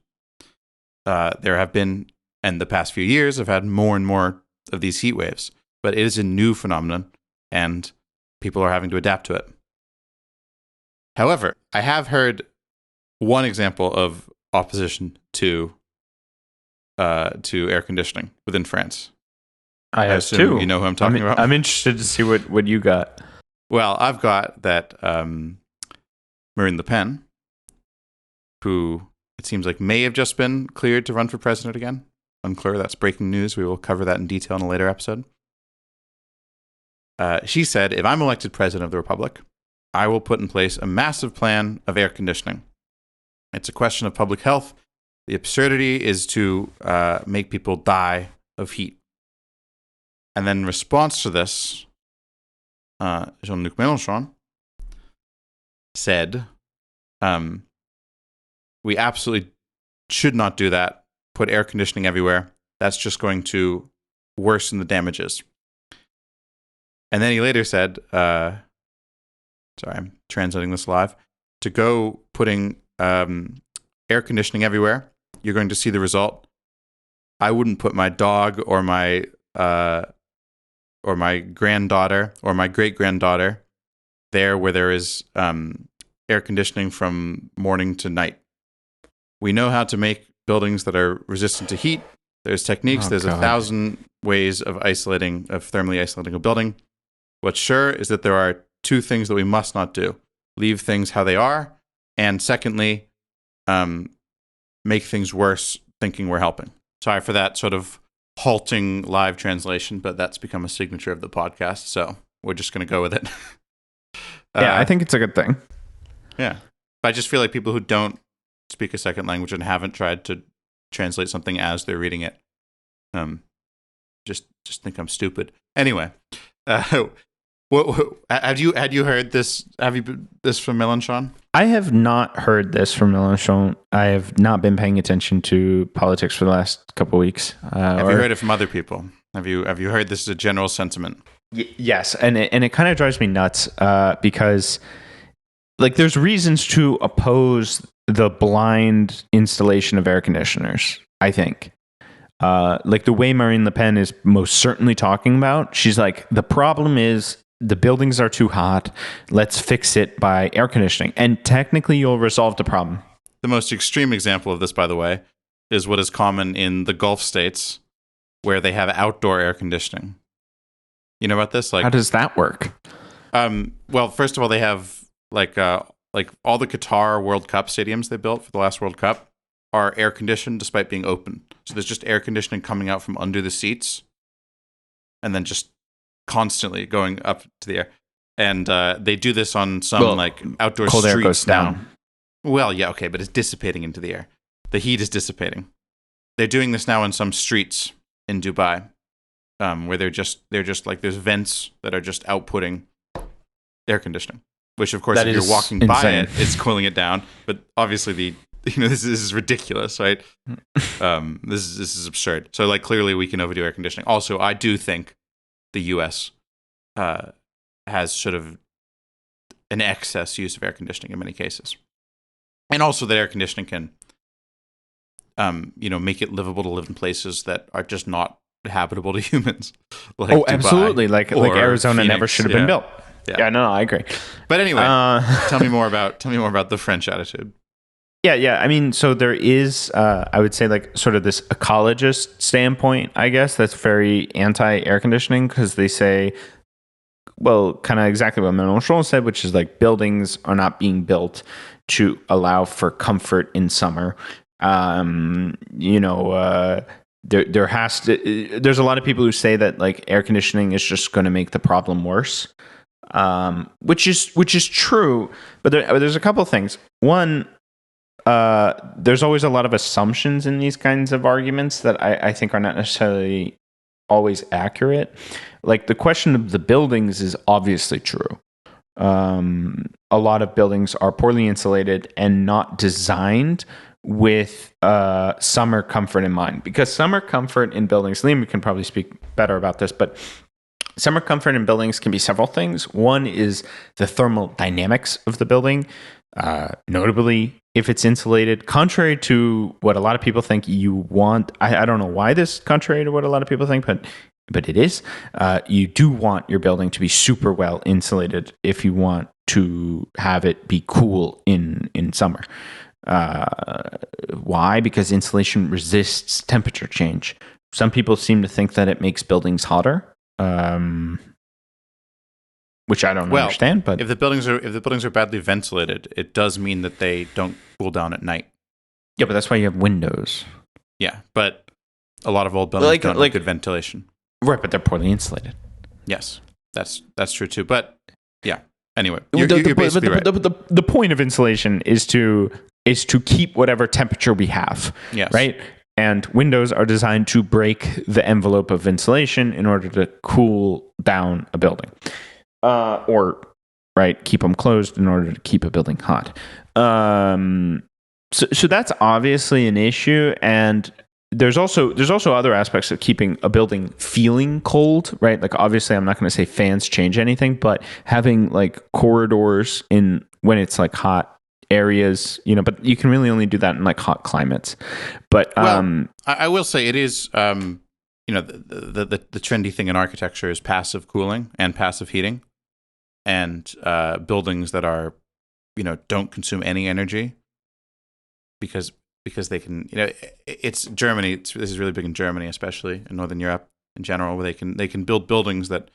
There have been, in the past few years, I've had more and more of these heat waves, but it is a new phenomenon, and people are having to adapt to it. However, I have heard one example of opposition to air conditioning within France. I assume too. You know who I'm talking about? I'm interested to see what you got. Well, I've got that Marine Le Pen, who it seems like may have just been cleared to run for president again. Unclear. That's breaking news. We will cover that in detail in a later episode. She said, if I'm elected president of the Republic, I will put in place a massive plan of air conditioning. It's a question of public health. The absurdity is to make people die of heat. And then in response to this, Jean-Luc Mélenchon said, we absolutely should not do that. Put air conditioning everywhere. That's just going to worsen the damages. And then he later said, sorry, I'm translating this live, to go putting air conditioning everywhere, you're going to see the result. I wouldn't put my dog or my granddaughter or my great-granddaughter there where there is air conditioning from morning to night. We know how to make buildings that are resistant to heat. There's techniques. There's 1,000 ways of thermally isolating a building. What's sure is that there are two things that we must not do. Leave things how they are. And secondly, make things worse thinking we're helping. Sorry for that sort of halting live translation, but that's become a signature of the podcast, so we're just going to go with it. Yeah, I think it's a good thing. Yeah. But I just feel like people who don't speak a second language and haven't tried to translate something as they're reading it just think I'm stupid. Anyway, had you heard this? This from Mélenchon? I have not heard this from Mélenchon. I have not been paying attention to politics for the last couple of weeks. Have you heard it from other people? Have you heard this as a general sentiment? Yes, and it kind of drives me nuts because like there's reasons to oppose the blind installation of air conditioners, I think. Like the way Marine Le Pen is most certainly talking about, she's like, the problem is the buildings are too hot. Let's fix it by air conditioning. And technically, you'll resolve the problem. The most extreme example of this, by the way, is what is common in the Gulf states where they have outdoor air conditioning. You know about this? How does that work? Well, first of all, they have like all the Qatar World Cup stadiums they built for the last World Cup are air conditioned despite being open. So there's just air conditioning coming out from under the seats and then just constantly going up to the air. And they do this on some outdoor cold streets air goes now. down. Well, yeah, okay, but it's dissipating into the air. The heat is dissipating. They're doing this now in some streets in Dubai, where they're just like there's vents that are just outputting air conditioning. Which, of course, That if you're is walking by insane. it, it's cooling it down. But obviously, this is ridiculous, right? This is absurd. So, like, clearly, we can overdo air conditioning. Also, I do think the U.S. Has sort of an excess use of air conditioning in many cases, and also that air conditioning can, make it livable to live in places that are just not habitable to humans. Like Dubai absolutely. Like Arizona Phoenix. never should have been built. Yeah. No, I agree. But anyway, tell me more about the French attitude. Yeah. I mean, so there is, I would say, like sort of this ecologist standpoint, I guess, that's very anti-air conditioning because they say, well, kind of exactly what Mélenchon said, which is like buildings are not being built to allow for comfort in summer. There's a lot of people who say that like air conditioning is just going to make the problem worse. Which is true, but there's a couple of things. One, there's always a lot of assumptions in these kinds of arguments that I think are not necessarily always accurate. Like the question of the buildings is obviously true. A lot of buildings are poorly insulated and not designed with summer comfort in mind, because summer comfort in buildings, Liam can probably speak better about this, but summer comfort in buildings can be several things. One is the thermal dynamics of the building, notably if it's insulated. Contrary to what a lot of people think you want, I don't know why this is contrary to what a lot of people think, but it is. You do want your building to be super well insulated if you want to have it be cool in summer. Why? Because insulation resists temperature change. Some people seem to think that it makes buildings hotter. Which I don't understand, but if the buildings are badly ventilated, it does mean that they don't cool down at night. Yeah, but that's why you have windows. Yeah, but a lot of old buildings don't have good ventilation. Right, but they're poorly insulated. Yes, that's true too. But yeah, anyway, the point of insulation is to keep whatever temperature we have. Yes. Right. And windows are designed to break the envelope of insulation in order to cool down a building, keep them closed in order to keep a building hot. So that's obviously an issue, and there's also other aspects of keeping a building feeling cold, right? Like obviously, I'm not going to say fans change anything, but having like corridors in when it's like hot areas, but you can really only do that in like hot climates. But I will say it is, the trendy thing in architecture is passive cooling and passive heating, and buildings that are, don't consume any energy because they can, it's Germany. This is really big in Germany, especially in Northern Europe in general, where they can build buildings that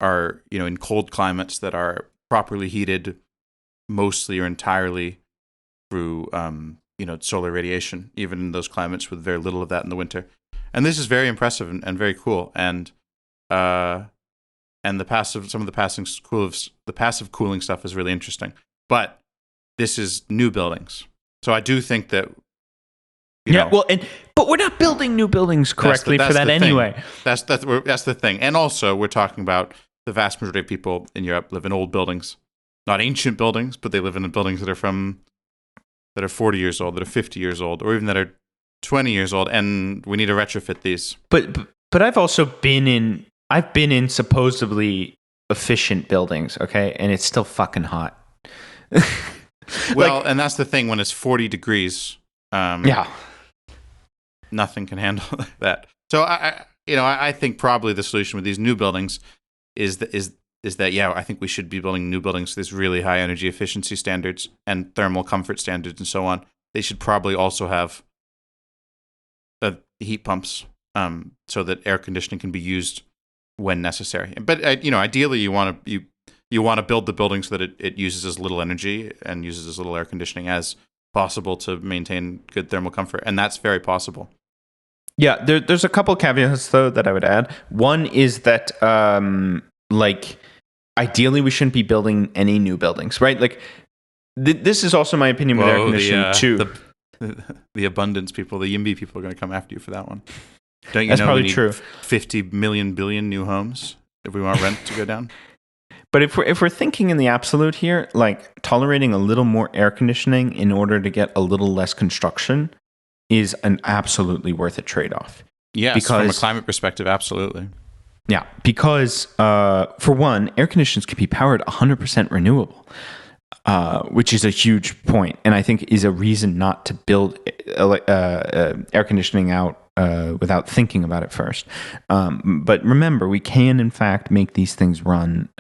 are, in cold climates that are properly heated mostly or entirely through solar radiation, even in those climates with very little of that in the winter. And this is very impressive and very cool. And the passive cooling stuff is really interesting. But this is new buildings, so I do think that but we're not building new buildings correctly for that anyway. That's the thing. And also, we're talking about the vast majority of people in Europe live in old buildings. Not ancient buildings, but they live in buildings that are 40 years old, that are 50 years old, or even that are 20 years old, and we need to retrofit these. But I've also been in supposedly efficient buildings, okay, and it's still fucking hot. Well, and that's the thing, when it's 40 degrees, nothing can handle that. So I think probably the solution with these new buildings is is that, yeah, I think we should be building new buildings with these really high energy efficiency standards and thermal comfort standards and so on. They should probably also have heat pumps so that air conditioning can be used when necessary. But ideally, you want to build the building so that it uses as little energy and uses as little air conditioning as possible to maintain good thermal comfort, and that's very possible. Yeah, there's a couple caveats though that I would add. One is that ideally we shouldn't be building any new buildings, right? Like this is also my opinion with air conditioning too. The abundance people, the YIMBY people are going to come after you for that one. Don't you That's know probably we need true. 50 million billion new homes if we want rent to go down? But if we're thinking in the absolute here, like tolerating a little more air conditioning in order to get a little less construction is an absolutely worth it trade-off. Yes, because, from a climate perspective, absolutely. Yeah, because for one, air conditioners can be powered 100% renewable, which is a huge point, and I think is a reason not to build air conditioning out without thinking about it first. But remember, we can in fact make these things run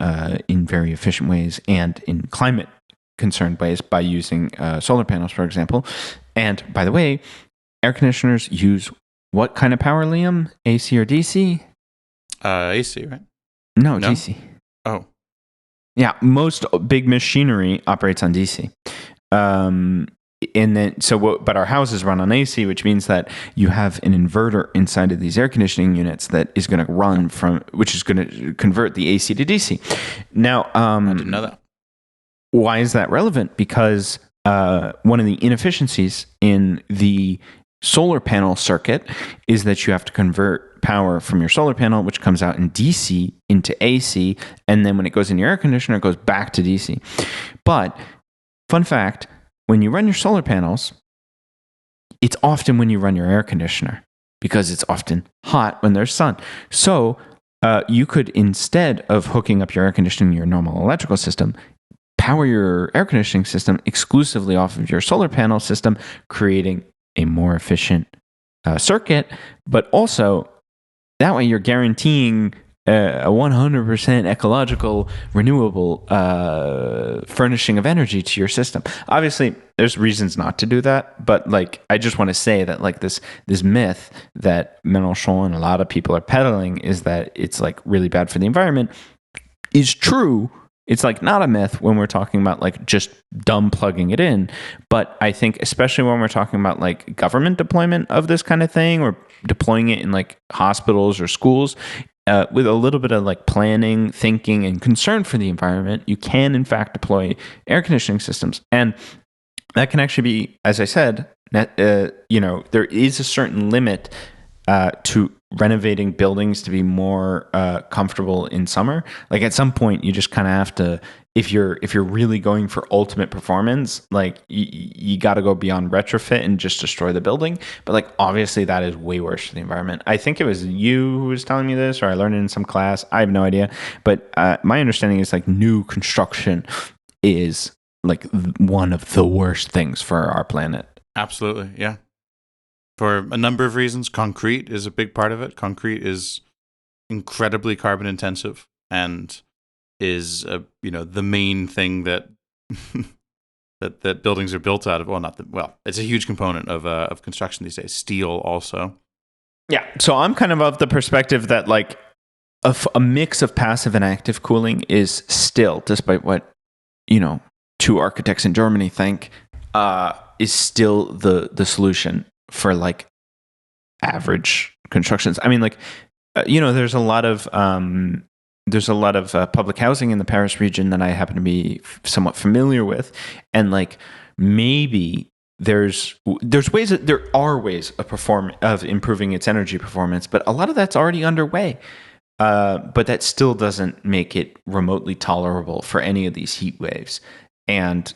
in very efficient ways and in climate concerned ways by using solar panels, for example. And by the way, air conditioners use what kind of power, Liam? AC or DC? AC, right? No, DC. Oh. Yeah, most big machinery operates on DC. And then, but our houses run on AC, which means that you have an inverter inside of these air conditioning units that is going to run which is going to convert the AC to DC. Now, I didn't know that. Why is that relevant? Because one of the inefficiencies in the solar panel circuit is that you have to convert power from your solar panel, which comes out in DC, into AC, and then when it goes in your air conditioner, it goes back to DC. But, fun fact, when you run your solar panels, it's often when you run your air conditioner, because it's often hot when there's sun. So, you could, instead of hooking up your air conditioning to your normal electrical system, power your air conditioning system exclusively off of your solar panel system, creating a more efficient circuit, but also that way you're guaranteeing a 100% ecological, renewable furnishing of energy to your system. Obviously, there's reasons not to do that, but like I just want to say that like this myth that Mélenchon and a lot of people are peddling is that it's like really bad for the environment is true. It's like not a myth when we're talking about like just dumb plugging it in. But I think especially when we're talking about like government deployment of this kind of thing or deploying it in like hospitals or schools, with a little bit of like planning, thinking, and concern for the environment, you can in fact deploy air conditioning systems. And that can actually be, as I said, there is a certain limit to renovating buildings to be more comfortable in summer. Like at some point, you just kind of have to, if you're really going for ultimate performance, like you got to go beyond retrofit and just destroy the building. But like obviously that is way worse for the environment. I think it was you who was telling me this, or I learned it in some class. I have no idea. But my understanding is like new construction is like one of the worst things for our planet. Absolutely, yeah. For a number of reasons, concrete is a big part of it. Concrete is incredibly carbon intensive and is the main thing that that buildings are built out of. Well, it's a huge component of construction these days. Steel also. Yeah. So I'm kind of the perspective that like a mix of passive and active cooling is still, despite what two architects in Germany think, is still the solution for like average constructions. I mean, like there's a lot of public housing in the Paris region that I happen to be somewhat familiar with, and like maybe there are ways of improving its energy performance, but a lot of that's already underway. But that still doesn't make it remotely tolerable for any of these heat waves, and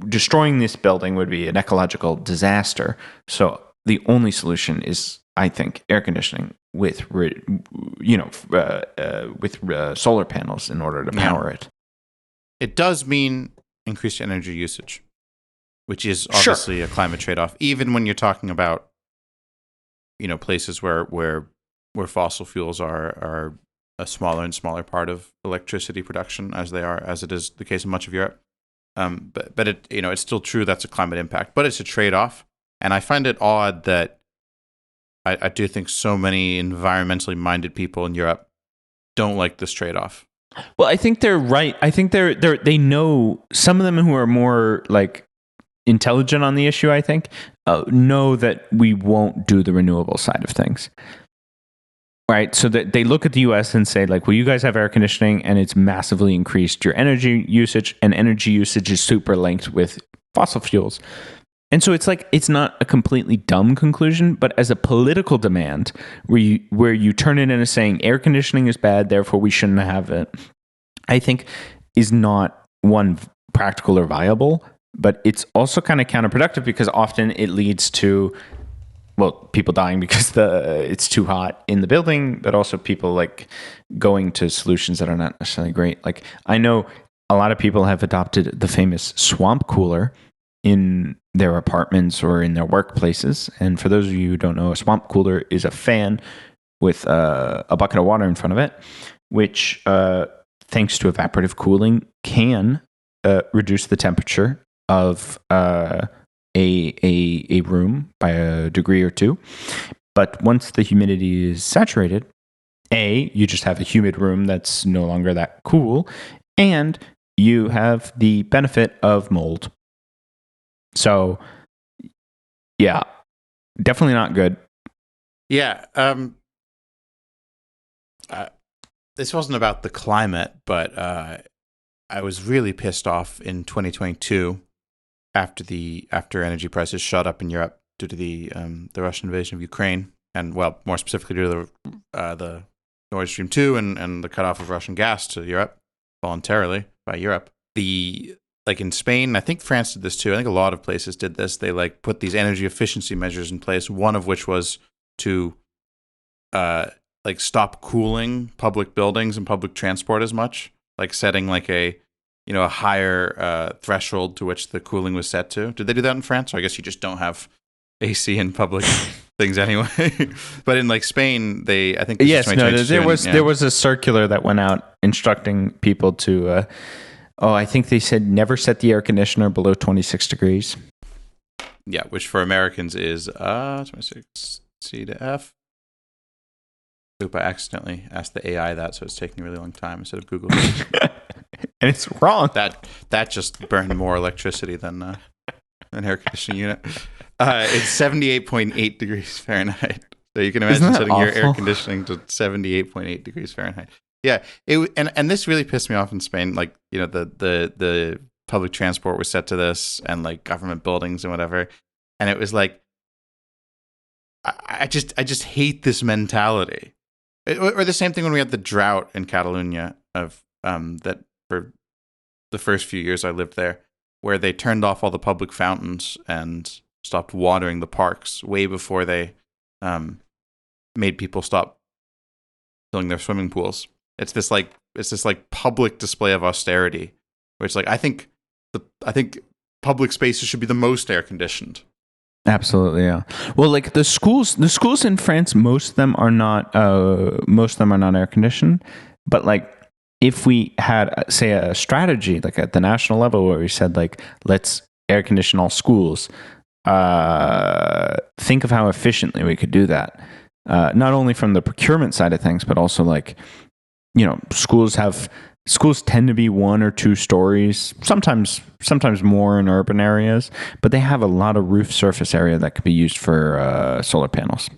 destroying this building would be an ecological disaster. So the only solution is, I think, air conditioning with solar panels in order to power it. It does mean increased energy usage, which is obviously a climate trade-off. Even when you're talking about places where fossil fuels are a smaller and smaller part of electricity production as it is the case in much of Europe. But it, it's still true that's a climate impact, but it's a trade-off. And I find it odd that I do think so many environmentally minded people in Europe don't like this trade-off. Well, I think they're right. I think they know, some of them who are more like intelligent on the issue, I think, know that we won't do the renewable side of things. Right. So that they look at the US and say, like, well, you guys have air conditioning and it's massively increased your energy usage, and energy usage is super linked with fossil fuels. And so it's like, it's not a completely dumb conclusion, but as a political demand where you turn it into saying air conditioning is bad, therefore we shouldn't have it, I think is not, one, practical or viable, but it's also kind of counterproductive because often it leads to, well, people dying because it's too hot in the building, but also people like going to solutions that are not necessarily great. Like, I know a lot of people have adopted the famous swamp cooler in their apartments or in their workplaces. And for those of you who don't know, a swamp cooler is a fan with a bucket of water in front of it, which, thanks to evaporative cooling, can reduce the temperature of a room by a degree or two. But once the humidity is saturated, you just have a humid room that's no longer that cool, and you have the benefit of mold. So, yeah, definitely not good. Yeah. This wasn't about the climate, but I was really pissed off in 2022 after energy prices shot up in Europe due to the Russian invasion of Ukraine, and, well, more specifically due to the Nord Stream 2 and the cutoff of Russian gas to Europe voluntarily by Europe. Like in Spain, I think France did this too. I think a lot of places did this. They like put these energy efficiency measures in place. One of which was to like stop cooling public buildings and public transport as much, like setting like a higher threshold to which the cooling was set to. Did they do that in France? Or I guess you just don't have AC in public things anyway. But in like Spain, I think this is there was a circular that went out instructing people to. I think they said never set the air conditioner below 26 degrees. Yeah, which for Americans is 26 C to F. Oop, I accidentally asked the AI that, so it's taking a really long time instead of Google. And it's wrong. That just burned more electricity than an air conditioning unit. It's 78.8 degrees Fahrenheit. So you can imagine setting your air conditioning to 78.8 degrees Fahrenheit. Yeah, and this really pissed me off in Spain. Like, the public transport was set to this, and like government buildings and whatever. And it was like, I just hate this mentality. Or the same thing when we had the drought in Catalonia of that for the first few years I lived there, where they turned off all the public fountains and stopped watering the parks way before they made people stop filling their swimming pools. It's this public display of austerity, where it's like, I think public spaces should be the most air conditioned. Absolutely, yeah. Well, like the schools in France, most of them are not air conditioned. But like, if we had, say, a strategy like at the national level where we said like, let's air condition all schools, think of how efficiently we could do that. Not only from the procurement side of things, but also like, schools tend to be 1 or 2 stories, sometimes more in urban areas, but they have a lot of roof surface area that could be used for solar panels.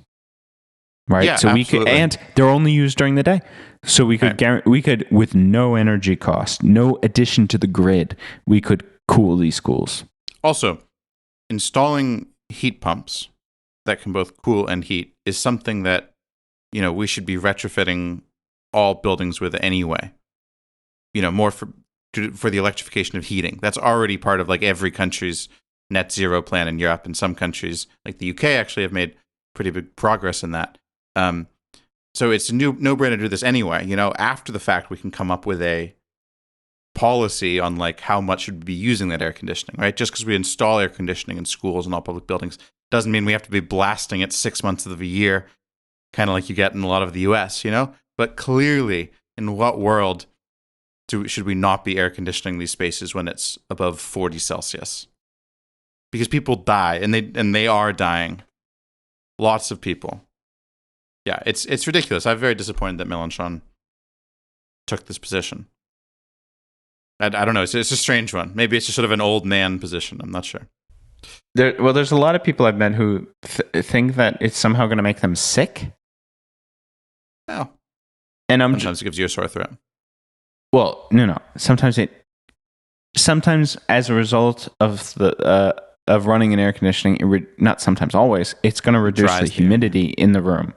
Right? Yeah, so absolutely. and they're only used during the day. So we could with no energy cost, no addition to the grid, we could cool these schools. Also, installing heat pumps that can both cool and heat is something that, we should be retrofitting all buildings with anyway. More for the electrification of heating. That's already part of like every country's net zero plan in Europe, and some countries like the UK actually have made pretty big progress in that. So it's a no-brainer to do this anyway. After the fact, we can come up with a policy on like how much should we be using that air conditioning, right? Just because we install air conditioning in schools and all public buildings doesn't mean we have to be blasting it 6 months of the year, kind of like you get in a lot of the US, But clearly, in what world should we not be air conditioning these spaces when it's above 40 Celsius? Because people die, and they are dying. Lots of people. Yeah, it's ridiculous. I'm very disappointed that Mélenchon took this position. I don't know. It's a strange one. Maybe it's just sort of an old man position. I'm not sure. There's a lot of people I've met who think that it's somehow going to make them sick. Well, and sometimes it gives you a sore throat. Well, no. Sometimes as a result of the of running an air conditioning, not sometimes, always, it's going to reduce the humidity in the room.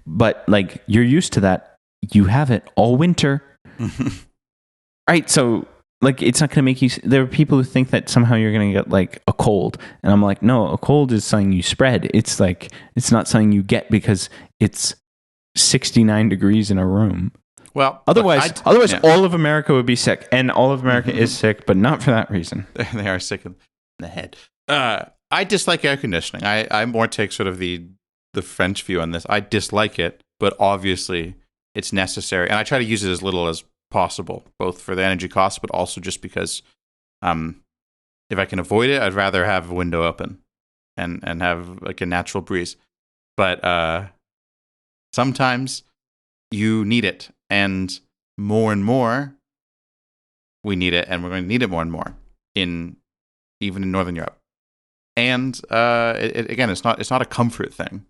But like, you're used to that. You have it all winter, right? So like, it's not going to make you. There are people who think that somehow you're going to get like a cold, and I'm like, no, a cold is something you spread. It's like, it's not something you get because it's 69 degrees in a room. Well, otherwise, all of America would be sick, and all of America is sick, but not for that reason. They are sick in the head. I dislike air conditioning. I more take sort of the French view on this. I dislike it, but obviously it's necessary, and I try to use it as little as possible, both for the energy costs, but also just because if I can avoid it, I'd rather have a window open and have like a natural breeze. But sometimes you need it, and more we need it, and we're going to need it more and more even in Northern Europe. And again, it's not a comfort thing.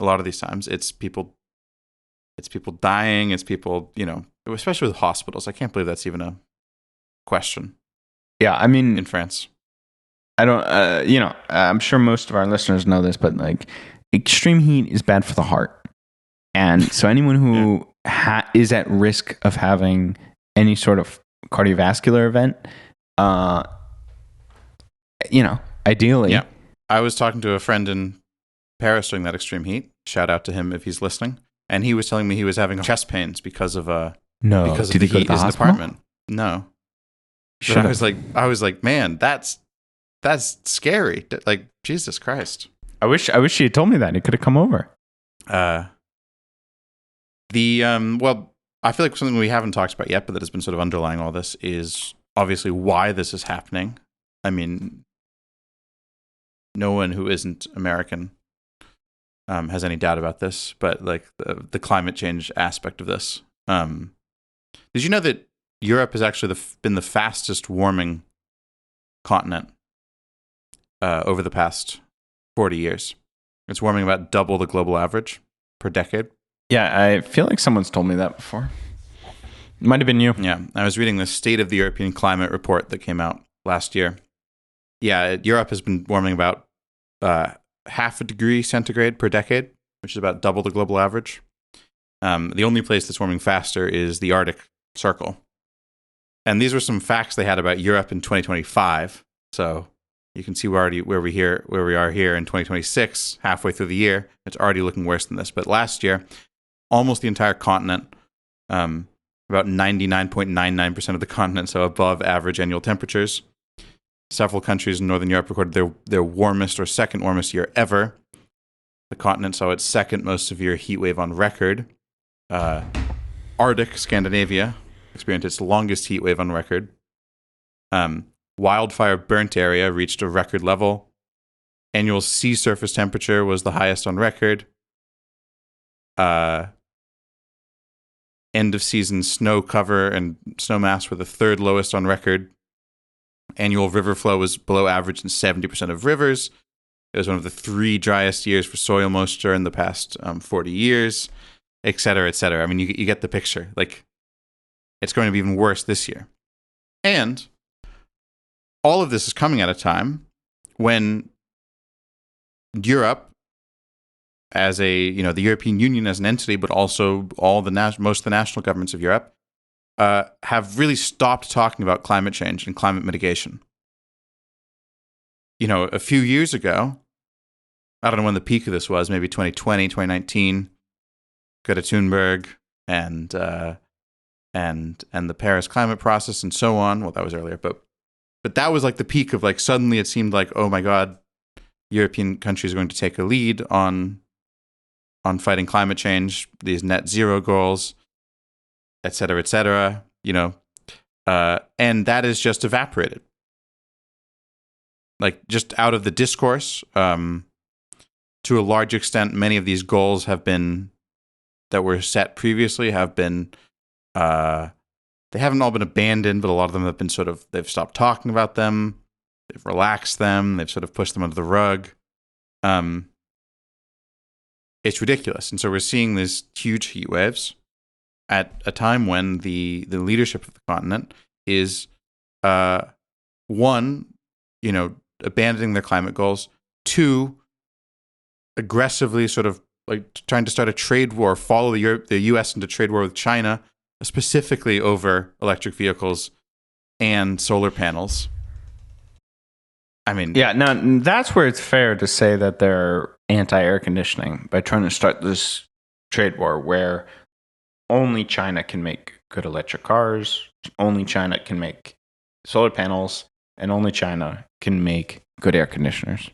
A lot of these times, it's people dying. It's people, especially with hospitals. I can't believe that's even a question. Yeah, I mean, in France, I don't. I'm sure most of our listeners know this, but like, extreme heat is bad for the heart, and so anyone who is at risk of having any sort of cardiovascular event, ideally. Yeah. I was talking to a friend in Paris during that extreme heat. Shout out to him if he's listening. And he was telling me he was having chest pains because of because of the heat in his apartment. No. I was like, man, that's scary. Like, Jesus Christ. I wish she had told me that. He could have come over. Well, I feel like something we haven't talked about yet, but that has been sort of underlying all this is obviously why this is happening. I mean, no one who isn't American has any doubt about this, but like the climate change aspect of this. Did you know that Europe has actually been the fastest warming continent over the past 40 years? It's warming about double the global average per decade. Yeah, I feel like someone's told me that before. It might have been you. Yeah, I was reading the State of the European Climate report that came out last year. Yeah, Europe has been warming about half a degree centigrade per decade, which is about double the global average. The only place that's warming faster is the Arctic Circle. And these were some facts they had about Europe in 2025. So you can see where we are here in 2026, halfway through the year. It's already looking worse than this. But last year, almost the entire continent, about 99.99% of the continent, so above average annual temperatures. Several countries in Northern Europe recorded their warmest or second warmest year ever. The continent saw its second most severe heat wave on record. Arctic Scandinavia experienced its longest heat wave on record. Wildfire burnt area reached a record level. Annual sea surface temperature was the highest on record. End of season snow cover and snow mass were the third lowest on record. Annual river flow was below average in 70% of rivers. It was one of the 3 driest years for soil moisture in the past 40 years, et cetera, et cetera. I mean, you get the picture. Like, it's going to be even worse this year. And all of this is coming at a time when Europe, as the European Union as an entity, but also most of the national governments of Europe, have really stopped talking about climate change and climate mitigation. A few years ago, I don't know when the peak of this was, maybe 2020, 2019, Greta Thunberg and the Paris climate process and so on. Well, that was earlier, but that was like the peak of like, suddenly it seemed like, oh my God, European countries are going to take a lead on fighting climate change, these net zero goals. et cetera, et cetera. And that is just evaporated. Like, just out of the discourse, to a large extent, many of these goals that were set previously have been, they haven't all been abandoned, but a lot of them have been they've stopped talking about them, they've relaxed them, they've sort of pushed them under the rug. It's ridiculous. And so we're seeing these huge heat waves at a time when the leadership of the continent is, one, abandoning their climate goals, two, aggressively sort of like trying to start a trade war, follow the U.S. into trade war with China, specifically over electric vehicles and solar panels. I mean, yeah, now that's where it's fair to say that they're anti-air conditioning by trying to start this trade war where only China can make good electric cars, only China can make solar panels, and only China can make good air conditioners.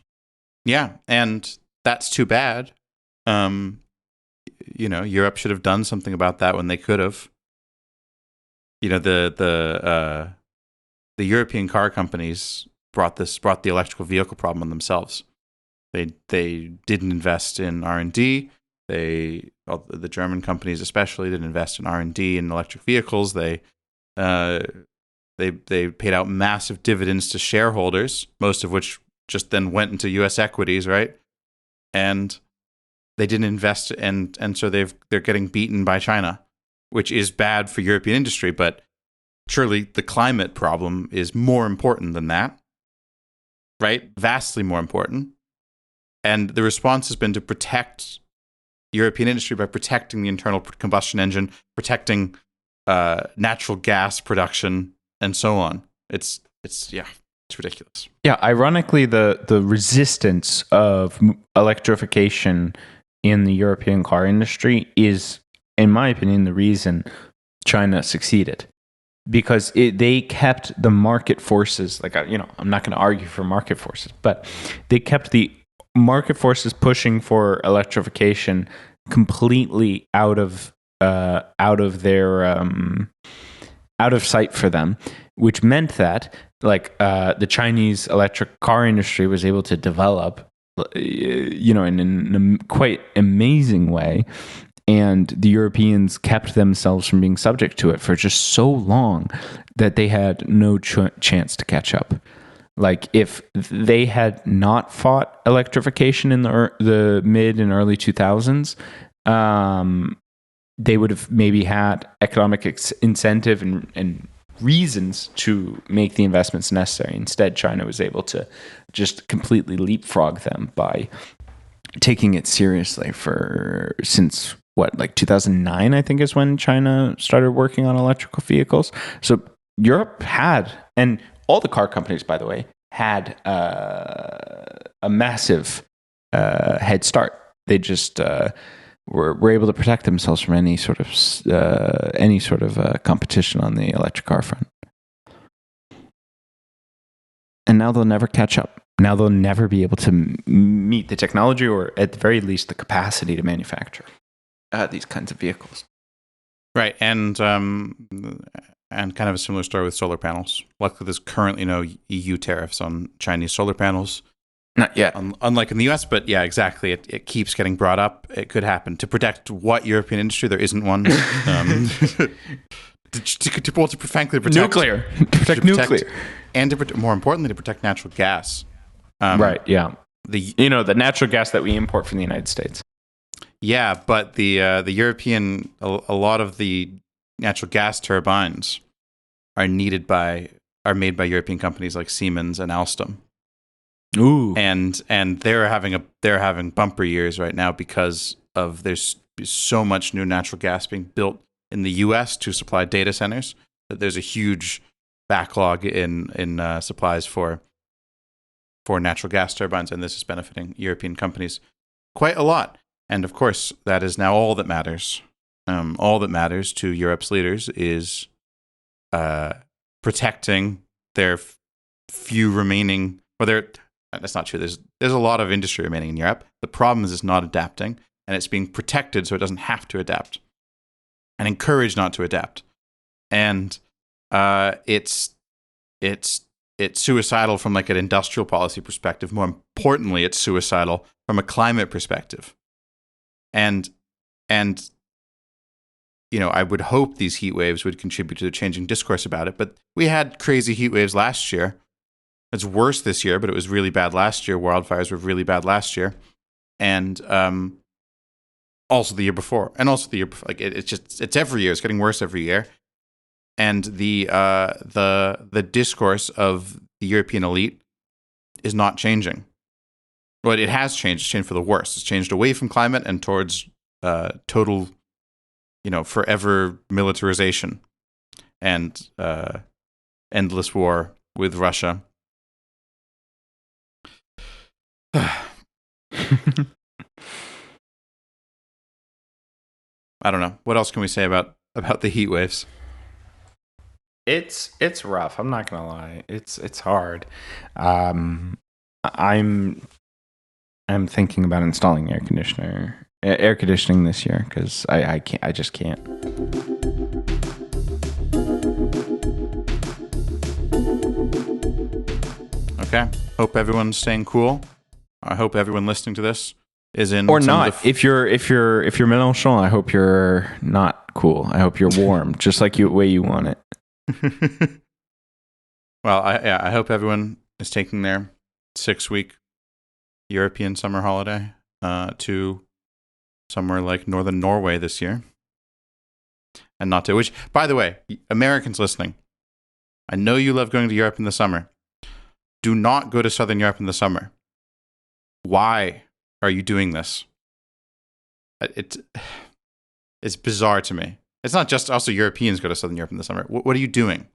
Yeah, and that's too bad. Europe should have done something about that when they could have. The European car companies brought the electrical vehicle problem on themselves. They didn't invest in R&D. The German companies especially didn't invest in R&D in electric vehicles. They paid out massive dividends to shareholders, most of which just then went into U.S. equities, right? And they didn't invest, and so they're getting beaten by China, which is bad for European industry. But surely the climate problem is more important than that, right? Vastly more important. And the response has been to protect European industry by protecting the internal combustion engine, protecting natural gas production, and so on. It's ridiculous. Yeah, ironically, the resistance of electrification in the European car industry is, in my opinion, the reason China succeeded. Because they kept the market forces, like, I'm not going to argue for market forces, but they kept the market forces pushing for electrification completely out of sight for them, which meant that the Chinese electric car industry was able to develop, in a quite amazing way. And the Europeans kept themselves from being subject to it for just so long that they had no chance to catch up. Like, if they had not fought electrification in the mid and early 2000s, they would have maybe had economic incentive and reasons to make the investments necessary. Instead, China was able to just completely leapfrog them by taking it seriously since 2009, I think, is when China started working on electrical vehicles. So Europe had, and all the car companies, by the way, had a massive head start. They just were able to protect themselves from any sort of competition on the electric car front. And now they'll never catch up. Now they'll never be able to meet the technology, or at the very least the capacity to manufacture these kinds of vehicles. Right, and kind of a similar story with solar panels. Luckily, there's currently no EU tariffs on Chinese solar panels. Not yet. Unlike in the US, but yeah, exactly. It keeps getting brought up. It could happen. To protect what European industry? There isn't one. To frankly protect nuclear. Protect nuclear. And more importantly, to protect natural gas. Right, yeah. The natural gas that we import from the United States. Yeah, but the European, a lot of the natural gas turbines are made by European companies like Siemens and Alstom. Ooh. And they're having bumper years right now because of there's so much new natural gas being built in the US to supply data centers that there's a huge backlog in supplies for natural gas turbines, and this is benefiting European companies quite a lot. And of course, that is now all that matters. All that matters to Europe's leaders is protecting their few remaining. That's not true. There's a lot of industry remaining in Europe. The problem is it's not adapting, and it's being protected so it doesn't have to adapt. and encouraged not to adapt. And it's suicidal from like an industrial policy perspective. More importantly, it's suicidal from a climate perspective. And you know, I would hope these heat waves would contribute to the changing discourse about it. But we had crazy heat waves last year. It's worse this year, but it was really bad last year. Wildfires were really bad last year, and also the year before, and also the year before. Like it's every year. It's getting worse every year, and the discourse of the European elite is not changing. But it has changed. It's changed for the worse. It's changed away from climate and towards total, you know, forever militarization and endless war with Russia. I don't know. What else can we say about the heat waves? It's rough. I'm not gonna lie. It's hard. I'm thinking about installing air conditioning this year because I can't. I just can't. Okay. Hope everyone's staying cool. I hope everyone listening to this is in or not. If you're Mélenchon, I hope you're not cool. I hope you're warm, just like the way you want it. Well, I hope everyone is taking their 6-week European summer holiday to somewhere like northern Norway this year, and not to. Which, by the way, Americans listening, I know you love going to Europe in the summer. Do not go to southern Europe in the summer. Why are you doing this? It's bizarre to me. It's not just also Europeans go to southern Europe in the summer. What are you doing?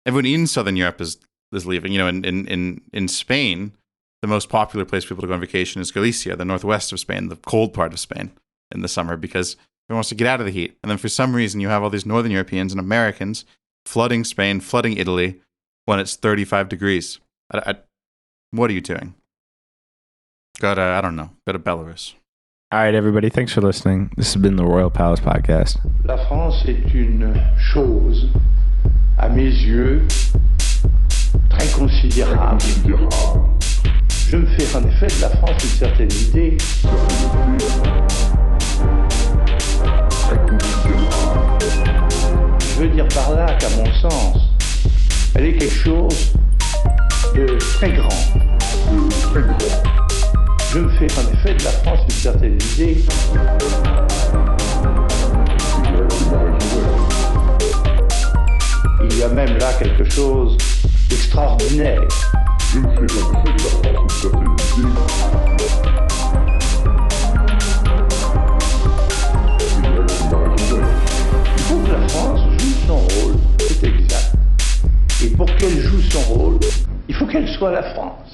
Everyone in southern Europe is leaving. You know, in Spain, the most popular place for people to go on vacation is Galicia, the northwest of Spain, the cold part of Spain in the summer, because everyone wants to get out of the heat. And then for some reason, you have all these northern Europeans and Americans flooding Spain, flooding Italy when it's 35 degrees. What are you doing? I don't know. Go to Belarus. All right, everybody. Thanks for listening. This has been the Royal Palace Podcast. La France est une chose, à mes yeux, très considérable. Je me fais en effet de la France une certaine idée. Je veux dire par là qu'à mon sens, elle est quelque chose de très grand. Je me fais en effet de la France une certaine idée. Il y a même là quelque chose d'extraordinaire. Je me fais en effet de la France une certaine idée. Il faut que la France joue son rôle, c'est exact. Et pour qu'elle joue son rôle, il faut qu'elle soit la France.